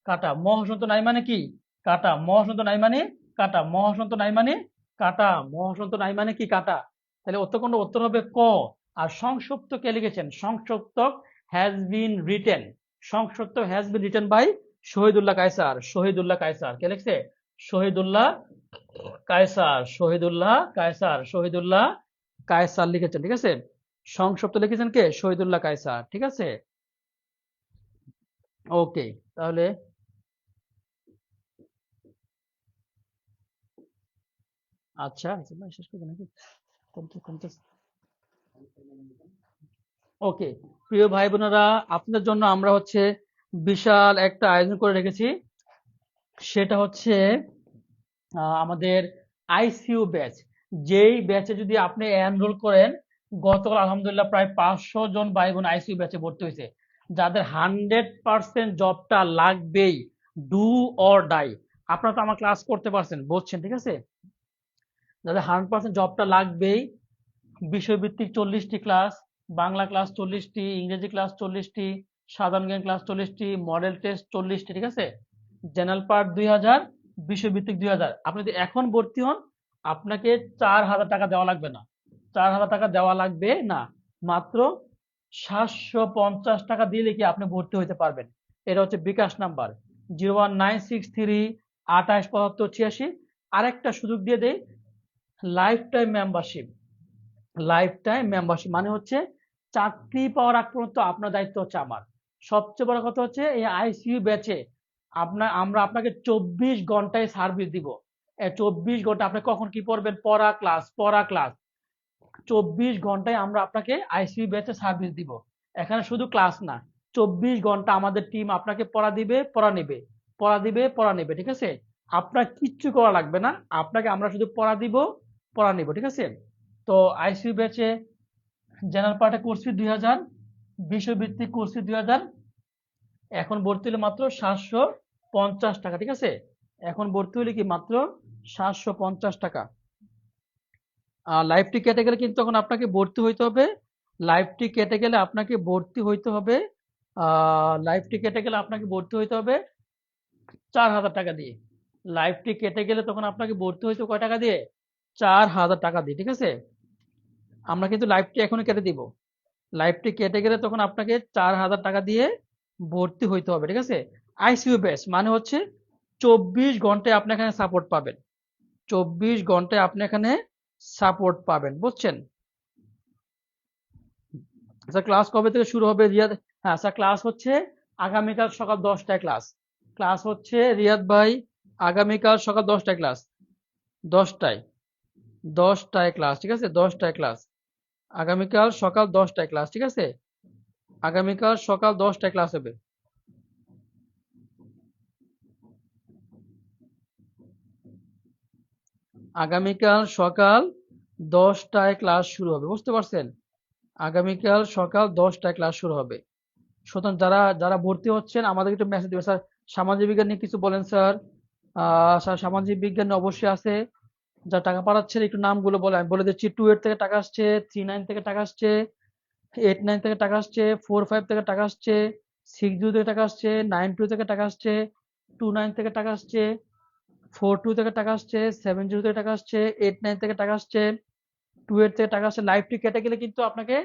কাটা, ম হসন্ত নাই মানে কি কাটা, ম হসন্ত নাই মানে কাটা, ম হসন্ত নাই মানে কাটা, ম হসন্ত নাই মানে কি কাটা। তাহলে উত্তর কোনটা? উত্তর হবে ক। আর সংক্ষিপ্ত কে লিখেছেন? সংক্ষিপ্ত হ্যাজ বিন রিটেন, সংক্ষিপ্ত has been written by Shahidullah Kaiser, Shahidullah Kaiser কে লিখছে? শহীদুল্লাহ কায়সার, শহীদুল্লাহ কায়সার, শহীদুল্লাহ কায়সার লিখেছেন, ঠিক আছে। সংক্ষিপ্ত লিখেছেন কে? শহীদুল্লাহ কায়সার, ঠিক আছে। ওকে, তাহলে আচ্ছা শেষ করবো নাকি? ওকে, প্রিয় ভাই বোনেরা, আপনাদের জন্য আমরা হচ্ছে বিশাল একটা আয়োজন করে রেখেছি। সেটা হচ্ছে আমাদের আইসিইউ ব্যাচ, যেই ব্যাচে যদি আপনি এনরোল করেন, গতকাল আলহামদুলিল্লাহ প্রায় 500 জন ভাই বোন আইসিইউ ব্যাচে ভর্তি হয়েছে, যাদের 100% জবটা লাগবেই, ডু অর ডাই। আপনারা তো আমার ক্লাস করতে পারছেন, বুঝছেন, ঠিক আছে? যাদের 100% জবটা লাগবেই, বিষয়ভিত্তিক 40টি ক্লাস, বাংলা ক্লাস 40টি, ইংরেজি ক্লাস 40টি, সাধারণ জ্ঞান ক্লাস 40টি, মডেল টেস্ট 40টি, ঠিক আছে? জেনারেল পার্ট 2000, বিষয়ভিত্তিক 2000। আপনি যদি এখন ভর্তি হন, আপনাকে 4000 টাকা দেওয়া লাগবে না, 4000 টাকা দেওয়া লাগবে না, মাত্র 750 টাকা দিলে কি আপনি ভর্তি হইতে পারবেন। এটা হচ্ছে বিকাশ নাম্বার 01963 287586। আরেকটা সুযোগ দিয়ে দেই, life time membership. Life time membership মানে হচ্ছে চাকরি পাওয়ার আগ পর্যন্ত আপনার দায়িত্ব হচ্ছে আমার। সবচেয়ে বড় কথা হচ্ছে এই আইসিইউ ব্যাচে আমরা আপনাকে 24 ঘন্টায় সার্ভিস দিব। 24 ঘন্টা আপনি কখন কি পড়বেন, পড়া ক্লাস, পড়া ক্লাস। 24 ঘন্টায় আমরা আপনাকে আইসিইউ ব্যাচে সার্ভিস দিব। এখানে শুধু ক্লাস না, 24 ঘন্টা আমাদের টিম আপনাকে পড়া দিবে, পড়া নেবে, পড়া দিবে, পড়া নেবে, ঠিক আছে? আপনার কিচ্ছু করা লাগবে না, আপনাকে আমরা শুধু পড়া দিব, পড়া নেব, ঠিক আছে? তো আইসিইউ ব্যাচে জেনারেল পার্টে কোর্স ফি 2000, বিষয়ভিত্তিক কোর্স ফি 2000। এখন ভর্তি হলে মাত্র 750 টাকা, ঠিক আছে? এখন ভর্তি হলে কি মাত্র 750 টাকা। লাইফটি কেটে গেলে কিন্তু তখন আপনাকে ভর্তি হইতে হবে, লাইফটি কেটে গেলে আপনাকে ভর্তি হইতে হবে, লাইফটি কেটে গেলে আপনাকে ভর্তি হইতে হবে 4000 টাকা দিয়ে। লাইফটি কেটে গেলে তখন আপনাকে ভর্তি হইতে কয় টাকা দিয়ে? 4000 টাকা দিয়ে, ঠিক আছে? আমরা কিন্তু লাইফটি এখনই কেটে দিব। লাইফটি কেটে গেলে তখন আপনাকে 4000 টাকা দিয়ে ভর্তি হইতে হবে, ঠিক আছে? আইসিইউ ব্যাচ মানে হচ্ছে 24 ঘন্টায় আপনি এখানে সাপোর্ট পাবেন, 24 ঘন্টায় আপনি এখানে সাপোর্ট পাবেন, বুঝছেন? স্যার ক্লাস কবে থেকে শুরু হবে রিয়াদ? হ্যাঁ স্যার, ক্লাস হচ্ছে আগামীকাল সকাল 10টায় ক্লাস। ক্লাস হচ্ছে রিয়াদ ভাই, আগামীকাল সকাল 10টায় ক্লাস, 10টায়, 10টায় ক্লাস, ঠিক আছে? 10টায় ক্লাস, আগামীকাল সকাল 10টায় ক্লাস, ঠিক আছে? আগামীকাল সকাল 10টায় ক্লাস হবে। আগামীকাল সকাল 10টায় ক্লাস শুরু হবে, বুঝতে পারছেন? আগামীকাল সকাল 10টায় ক্লাস শুরু হবে। সুতরাং যারা যারা ভর্তি হচ্ছেন আমাদেরকে একটু মেসেজ দিবেন, স্যার সামাজিক বিজ্ঞান নিয়ে কিছু বলেন স্যার। স্যার সামাজিক বিজ্ঞান অবশ্যই আছে, যা টাকা পাঠাচ্ছেন একটু নামগুলো বলে আমি বলে দিচ্ছি। 28 থেকে টাকা আসছে, 39 থেকে টাকা আসছে, 89 থেকে টাকা আসছে, 45 থেকে টাকা আসছে, 60 থেকে টাকা আসছে, 92 থেকে টাকা আসছে, 29 থেকে টাকা আসছে, 42 থেকে টাকা আসছে, 70 থেকে টাকা আসছে, 89 থেকে টাকা আসছে, 28 থেকে টাকা আসছে। লাইফটি কেটে গেলে কিন্তু আপনাকে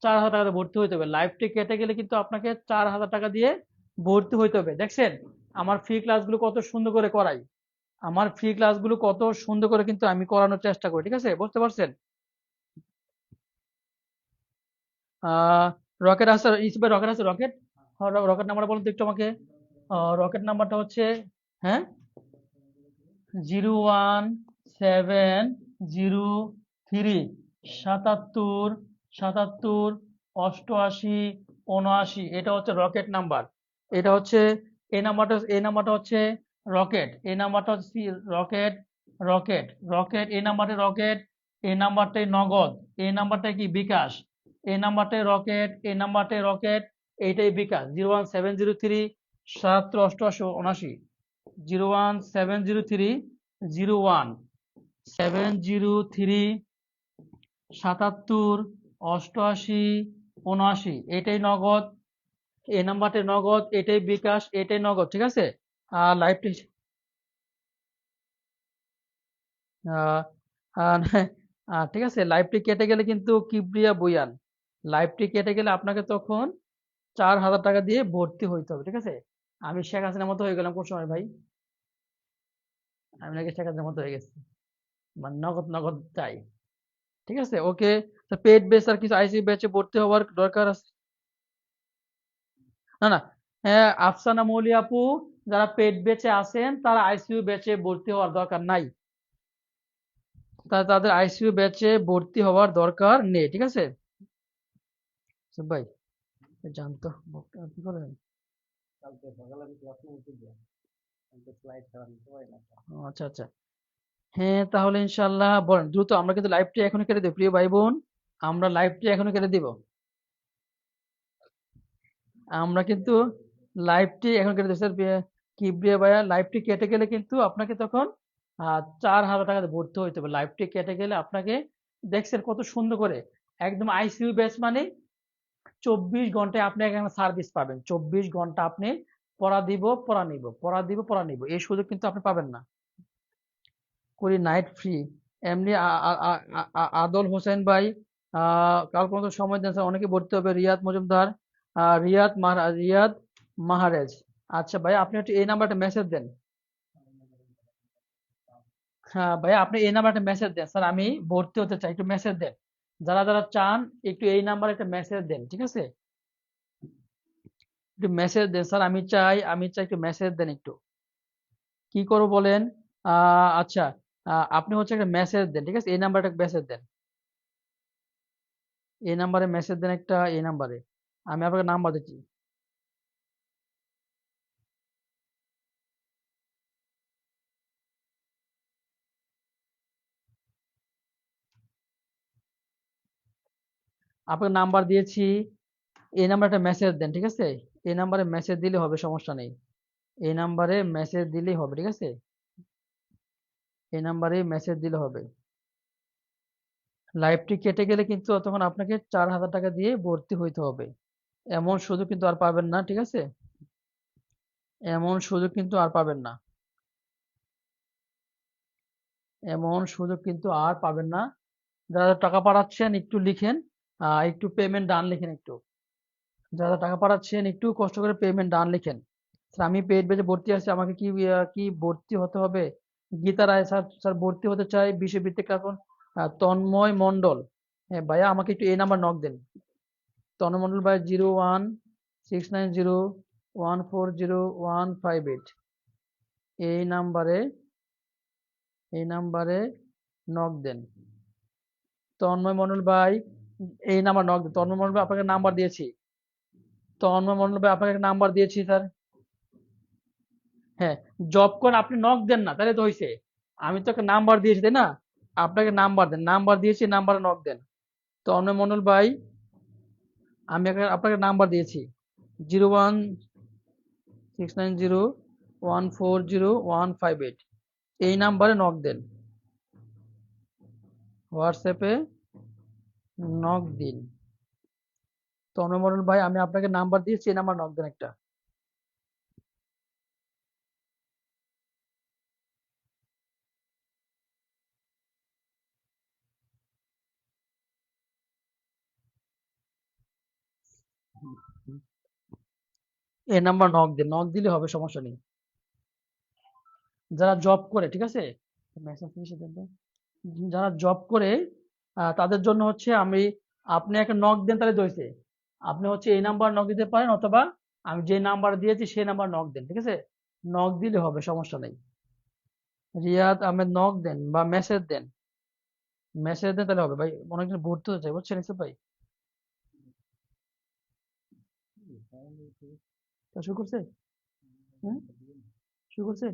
4000 টাকা দিয়ে ভর্তি হইতে হবে। লাইফটি কেটে গেলে কিন্তু আপনাকে 4000 টাকা দিয়ে ভর্তি হইতে হবে। দেখছেন আমার ফ্রি ক্লাসগুলো কত সুন্দর করে করাই, আমার ফ্রি ক্লাসগুলো কত সুন্দর করে কিন্তু আমি করানোর চেষ্টা করি, ঠিক আছে? বুঝতে পারছেন? আহ রকেট আছে, ইসবে রকেট আছে, রকেট। রকেট নাম্বার বলুন তো একটু আমাকে। রকেট নাম্বারটা হচ্ছে, হ্যাঁ, 01703 77 77 88 79। এটা হচ্ছে রকেট নাম্বার। এটা হচ্ছে এই নাম্বারটা হচ্ছে রকেট, এই নাম্বারটা হচ্ছে রকেট, রকেট, রকেট, এই নাম্বারটা রকেট, এই নাম্বারটাই নগদ, এই নাম্বারটা কি বিকাশ, এই নাম্বারটাই রকেট, এই নাম্বারটাই রকেট, এইটাই বিকাশ। 01703 77 88 79। 01703 77 88 79, এটাই নগদ, এই নাম্বারটা নগদ, এটাই বিকাশ, এটাই নগদ, ঠিক আছে? আর লাইভটি আহ, আহ, ঠিক আছে, লাইভটি কেটে গেলে কিন্তু কিবরিয়া বুয়ান, লাইভটি কেটে গেলে আপনাকে তখন 4000 টাকা দিয়ে ভর্তি হইতে হবে, ঠিক আছে? আমি শেখ হাসিনার মতো হয়ে গেলাম কোন সময় ভাই? আমি নাকি শেখ হাসিনার মতো হয়ে গেছি, মানে নগদ নগদ চাই, ঠিক আছে? ওকে। তো পেড বেস আর কিছু আইসি ব্যাচে ভর্তি হওয়ার দরকার আছে? না না, হ্যাঁ আফসানা মৌলি আপু, যারা পেড বেচে আছেন তারা আইসিইউ ব্যাচে ভর্তি হওয়ার দরকার নাই, তাদের আইসিইউ ব্যাচে ভর্তি হওয়ার দরকার নেই, ঠিক আছে? সব ভাই জানতো কি করেন? আচ্ছা আচ্ছা, হ্যাঁ তাহলে ইনশাল্লাহ বলেন দ্রুত, আমরা কিন্তু লাইভটি এখনই কেটে দেব প্রিয় ভাই বোন, আমরা লাইভটি এখনই কেটে দিব, আমরা কিন্তু লাইভটি এখন কেটে দেব স্যার। কিবরিয়া ভাইয়া, লাইভটি কেটে গেলে কিন্তু আপনাকে তখন 4,000 টাকা দিয়ে ভর্তি হইতে হবে। লাইভটি কেটে গেলে আপনাকে, দেখছেন কত সুন্দর করে, একদম আইসিইউ ব্যাচ মানে 24 ঘন্টায় আপনি এখানে সার্ভিস পাবেন। 24 ঘন্টা আপনি পড়া দিব, পড়া নিব, পড়া দিব, পড়া নিব, এই সুযোগ কিন্তু আপনি পাবেন না। করি নাইট ফ্রি, এমনি আদল হোসেন ভাই, কাল পর্যন্ত সময় দেন স্যার, অনেকে ভর্তি হবে। রিয়াদ মজুমদার, রিয়াদ মাহারেজ। আচ্ছা ভাই, আপনি একটু এই নাম্বারটা মেসেজ দেন। হ্যাঁ ভাই, আপনি এই নাম্বারটা মেসেজ দেন, স্যার আমি ভর্তি হতে চাই, একটু মেসেজ দেন। যারা যারা চান একটু এই নাম্বারে একটা মেসেজ দেন, ঠিক আছে? একটু মেসেজ দেন স্যার, আমি চাই একটু মেসেজ দেন একটু। কি করবো বলেন? আচ্ছা, আপনি হচ্ছে একটা মেসেজ দেন, ঠিক আছে? এই নাম্বারটা মেসেজ দেন, এই নাম্বারে মেসেজ দেন একটা, এই নাম্বারে আমি আপনাকে নাম্বার দিচ্ছি। আপনাকে নাম্বার দিয়েছি, এই নাম্বারে একটা মেসেজ দেন, ঠিক আছে? এই নাম্বারে মেসেজ দিলে হবে, সমস্যা নেই। এই নাম্বারে মেসেজ দিলেই হবে, ঠিক আছে? এই নাম্বারে মেসেজ দিলে হবে। লাইভটি কেটে গেলে কিন্তু তখন আপনাকে 4,000 টাকা দিয়ে ভর্তি হইতে হবে। এমন সুযোগ কিন্তু আর পাবেন না, ঠিক আছে? এমন সুযোগ কিন্তু আর পাবেন না, এমন সুযোগ কিন্তু আর পাবেন না। যারা টাকা পাঠাচ্ছেন একটু লিখেন, একটু পেমেন্ট ডান লিখেন একটু। যারা টাকা পাঠাচ্ছেন একটু কষ্ট করে পেমেন্ট ডান লিখেন। স্যার আমি পেইড ব্যাচে ভর্তি আছি, আমাকে কি ভর্তি হতে হবে? গীতা রায় স্যার, স্যার ভর্তি হতে চাই বিষয়ভিত্তিক এখন। তন্ময় মণ্ডল, হ্যাঁ ভাইয়া আমাকে একটু এই নাম্বার নক দেন। তন্ময় মণ্ডল ভাই, 016901400158, এই নাম্বারে, এই নাম্বারে নক দেন। তন্ময় মণ্ডল ভাই, এই নাম্বার নক দেন। তন্ময় মণ্ডল ভাই, আপনাকে নাম্বার দিয়েছি। তন্ময় মণ্ডল ভাই, আপনাকে নাম্বার দিয়েছি স্যার। হ্যাঁ, জব কোড আপনি নক দেন না, তাহলে তো হইছে। আমি তো একটা নাম্বার দিয়েছি, তাই না? আপনাকে নাম্বার দেন, নাম্বার দিয়েছি, নাম্বারে নক দেন। তো অনয় মন্ডল ভাই, আমি আপনাকে নাম্বার দিয়েছি, 016901400158, এই নাম্বারে নক দেন, হোয়াটসঅ্যাপে নক দিন। তো অনয় মন্ডল ভাই, আমি আপনাকে নাম্বার দিয়েছি, এই নাম্বার নক দেন একটা। এই নাম্বার নক দেন, নক দিলে হবে, সমস্যা নেই। যারা জব করে, ঠিক আছে? মেসেজ ফিনিশে দেন তো। যারা জব করে, তাদের জন্য হচ্ছে আমি, আপনি একটা নক দেন তাহলে দইছে। আপনি হচ্ছে এই নাম্বার নক দিতে পারেন, অথবা আমি যে নাম্বার দিয়েছি সেই নাম্বার নক দেন, ঠিক আছে? নক দিলে হবে, সমস্যা নেই। রিয়াদ আহমেদ নক দেন বা মেসেজ দেন, মেসেজ দেন তাহলে হবে ভাই। অনেকজন ভর্তি হতে চাই, বুঝছেন ইসুফ ভাই? তা শুরু করছে? হুম, শুরু করছে?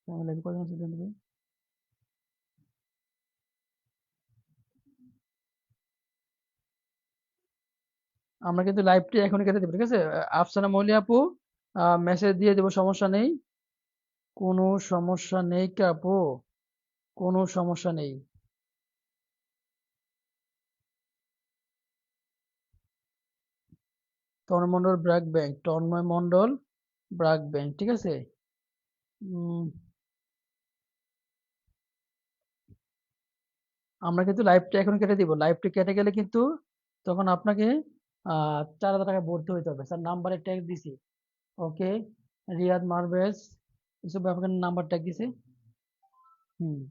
তাহলে কয়জন আছে জানতে ভাই? আমরা কিন্তু লাইভটি এখনই কেটে দেবো, ঠিক আছে? আফসানা মৌলি আপু, মেসেজ দিয়ে দেবো, সমস্যা নেই। কোনো সমস্যা নেই কি আপু? কোনো সমস্যা নেই। তন্ময় মণ্ডল ব্র্যাক ব্যাংক, তন্ময় মণ্ডল ব্র্যাক ব্যাংক, ঠিক আছে? উম, আমরা কিন্তু লাইভটা এখন কেটে দিব, লাইভটা কেটে গেলে কিন্তু তখন আপনাকে 4,000 টাকা ভরতে হইতে হবে। স্যার নাম্বারে ট্যাগ দিছি, ওকে? রিয়াদ মারভেজ, এসব আপনাকে নাম্বার ট্যাগ দিছে।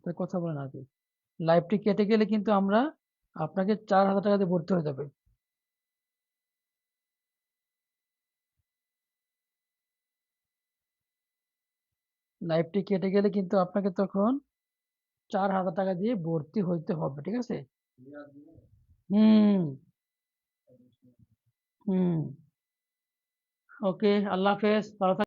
তো কথা বলেন আর কি। লাইভটি কেটে গেলে কিন্তু আমরা, আপনাকে 4,000 টাকা দিয়ে ভর্তি হয়ে যাবে। লাইভটি কেটে গেলে কিন্তু আপনাকে তখন 4,000 টাকা দিয়ে ভর্তি হইতে হবে, ঠিক আছে? হুম, হুম। ওকে, আল্লাহ হাফেজ। ভালো থাকবেন।